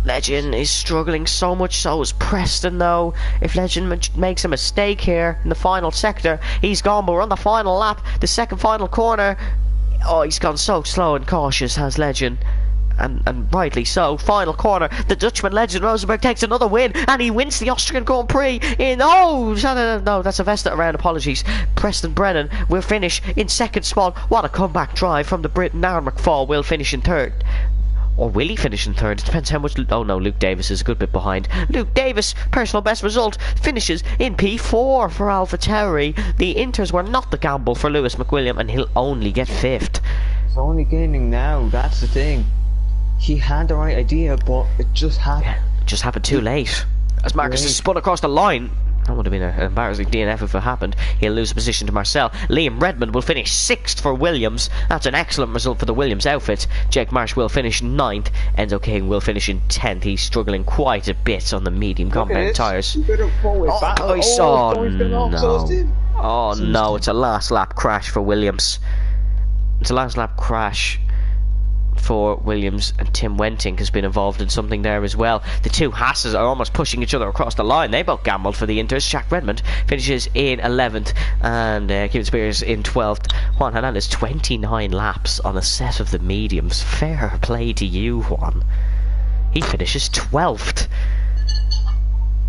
Legend is struggling so much, so is Preston though. If Legend makes a mistake here in the final sector, he's gone, but we're on the final lap, the second final corner. Oh, he's gone so slow and cautious, has Legend. And rightly so. Final corner, the Dutchman Legend Rosenberg takes another win, and he wins the Austrian Grand Prix in, no, that's a Vesta around, apologies. Preston Brennan will finish in second spot. What a comeback drive from the Brit. Aaron McFall will finish in third. Or will he finish in third? It depends how much... Oh no, Luke Davis is a good bit behind. Luke Davis, personal best result, finishes in P4 for AlphaTauri. The Inters were not the gamble for Lewis McWilliam, and he'll only get 5th. He's only gaining now, that's the thing. He had the right idea, but it just happened. Yeah, it just happened too late. As Marcus has spun across the line. That would have been an embarrassing DNF if it happened. He'll lose position to Marcel. Liam Redmond will finish 6th for Williams. That's an excellent result for the Williams outfit. Jake Marsh will finish 9th. Enzo King will finish in 10th. He's struggling quite a bit on the medium compound tyres. Oh no, it's a last lap crash for Williams. It's a last lap crash for Williams, and Tim Wenting has been involved in something there as well. The two Hasses are almost pushing each other across the line. They both gambled for the Inters. Jack Redmond finishes in 11th, and Kevin Spears in 12th. Juan Hernandez 29 laps on a set of the mediums. Fair play to you, Juan. He finishes 12th.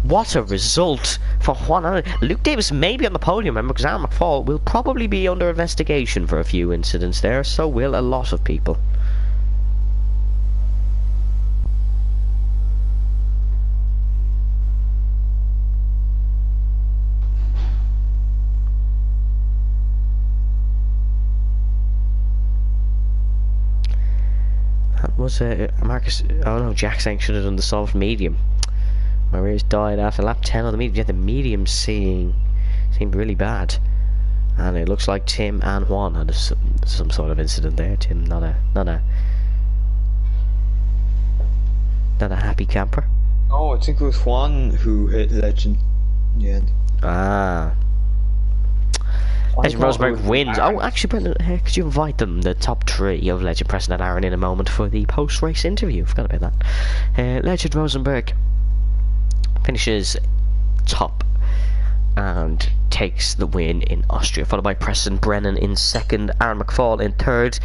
What a result for Juan Hernandez. Luke Davis may be on the podium, remember, because Aaron McFall will probably be under investigation for a few incidents there. So will a lot of people. That was Marcus. Oh no, Jack saying should have done the soft medium. My rears died after lap 10 on the medium. Yeah, the medium seemed really bad, and it looks like Tim and Juan had some sort of incident there. Tim, not a happy camper. Oh, I think it was Juan who hit Legend in the end. Ah. Legend Rosenberg wins. Oh, actually, Brendan, could you invite them, the top 3 of Legend Preston and Aaron, in a moment for the post-race interview? Forgot about that. Legend Rosenberg finishes top and takes the win in Austria, followed by Preston Brennan in 2nd, Aaron McFall in 3rd,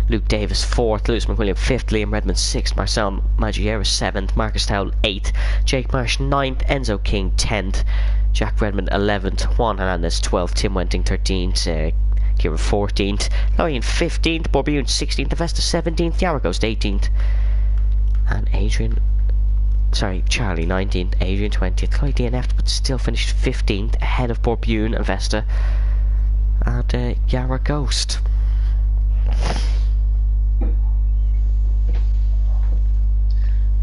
Luke Davis 4th, Lewis McWilliam 5th, Liam Redmond 6th, Marcel Maggiera 7th, Marcus Towell 8th, Jake Marsh 9th, Enzo King 10th, Jack Redmond 11th, Juan Hernandez 12th, Tim Wenting 13th, Kieran 14th, Lorian 15th, Borbune 16th, Avesta 17th, Yaraghost 18th, and Charlie 19th, Adrian 20th, Chloe DNF'd but still finished 15th, ahead of Borbune, Avesta, and Yaraghost.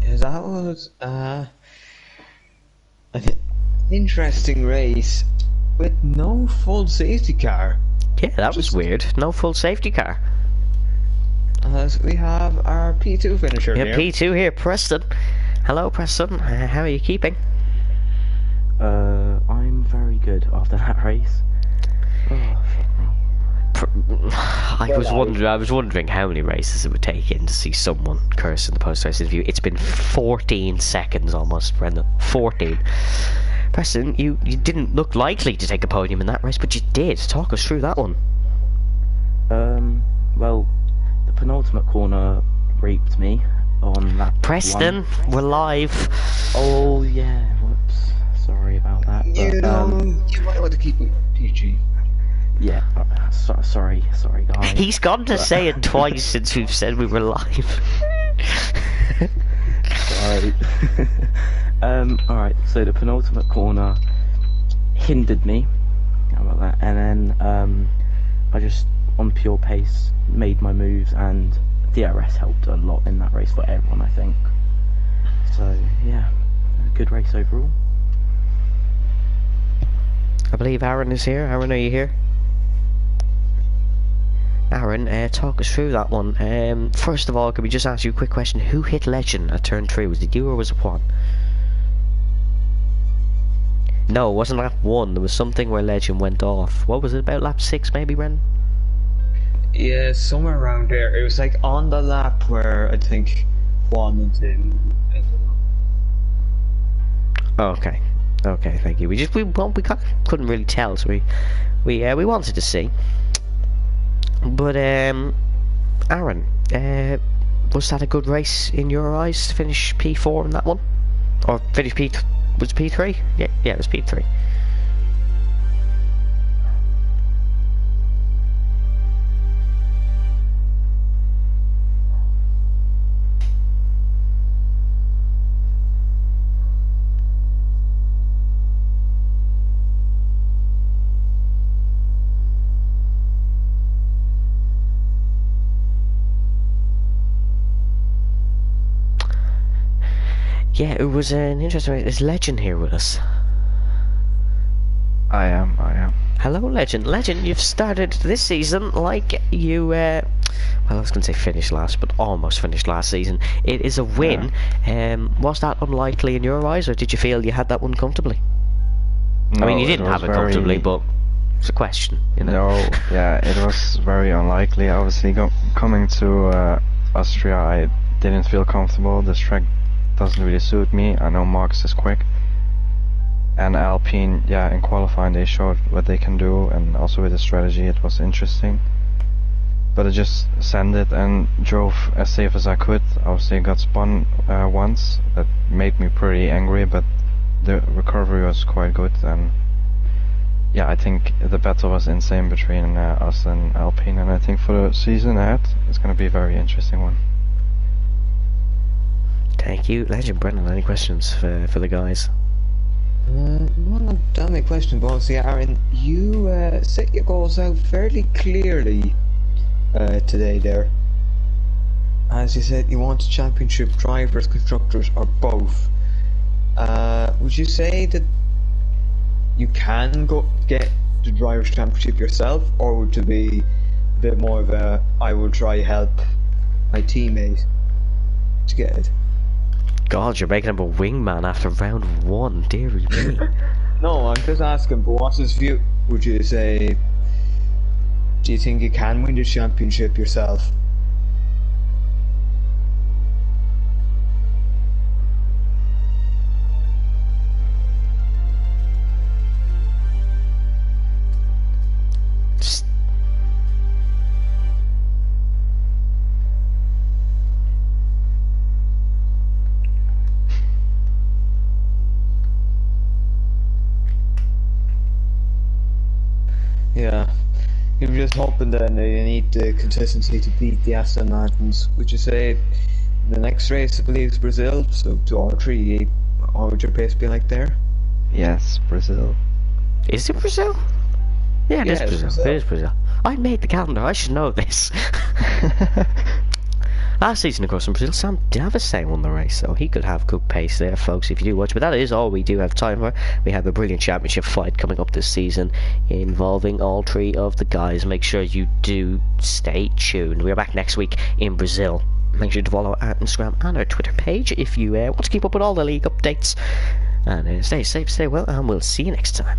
Yeah, that was an interesting race with no full safety car. Yeah, that was weird. No full safety car. As we have our P2 finisher here. P2 here, Preston. Hello, Preston. How are you keeping? I'm very good after that race. Oh, fuck me. I was wondering how many races it would take in to see someone curse in the post-race interview. It's been 14 seconds almost, Brendan. 14. Preston, you didn't look likely to take a podium in that race, but you did. Talk us through that one. Well, the penultimate corner raped me on lap Preston, 1. we're live. Oh yeah, whoops. Sorry about that. But, you might want to keep it PG. Yeah, sorry guys. He's gone to say it twice since we've said we were live. Sorry. Alright, so the penultimate corner hindered me. How about that? And then I just, on pure pace, made my moves, and DRS helped a lot in that race for everyone, I think. So yeah, a good race overall. I believe Aaron is here. Aaron, are you here? Aaron, talk us through that one. First of all, could we just ask you a quick question? Who hit Legend at turn 3? Was it you or was it Juan? No, it wasn't lap 1. There was something where Legend went off. What was it, about lap 6 maybe, Brendan? Yeah, somewhere around there. It was like on the lap where I think Juan and Tim ended up. Oh, okay. Okay, thank you. We couldn't really tell, so we wanted to see. But Aaron, was that a good race in your eyes to finish P4 in that one, or finish was it P3? Yeah, it was P3. Yeah, it was an interesting race. Is Legend here with us? I am. Hello, Legend. Legend, you've started this season like you, well, I was going to say finished last, but almost finished last season. It is a win. Yeah. Was that unlikely in your eyes, or did you feel you had that one comfortably? No, I mean, you didn't have it comfortably, but it's a question, you know? No, yeah, it was very unlikely. Obviously, coming to Austria, I didn't feel comfortable. This track doesn't really suit me. I know Marcus is quick, and Alpine, yeah, in qualifying they showed what they can do, and also with the strategy it was interesting. But I just sent it and drove as safe as I could. Obviously got spun once, that made me pretty angry, but the recovery was quite good, and yeah, I think the battle was insane between us and Alpine, and I think for the season ahead it's going to be a very interesting one. Thank you. Legend, Brendan, any questions for the guys? Well, not that many questions, but obviously, Aaron, you set your goals out fairly clearly today there. As you said, you want championship drivers, constructors, or both. Would you say that you can get the drivers' championship yourself, or would it be a bit more of a I will try help my teammate to get it? God, you're making him a wingman after round 1, dearie me. No, I'm just asking, but what's his view? Would you say, do you think you can win the championship yourself? Just Yeah. You're just hoping then that you need the consistency to beat the Aston Martins. Would you say the next race, I believe, is Brazil, so to R3, what would your pace be like there? Yes, Brazil. Is it Brazil? Yeah, it is Yeah, it's Brazil. Brazil. It is Brazil. I made the calendar. I should know this. Last season, of course, in Brazil, Sam Davison won the race, so he could have good pace there, folks, if you do watch. But that is all we do have time for. We have a brilliant championship fight coming up this season involving all 3 of the guys. Make sure you do stay tuned. We're back next week in Brazil. Make sure to follow our Instagram and our Twitter page if you want to keep up with all the league updates. And stay safe, stay well, and we'll see you next time.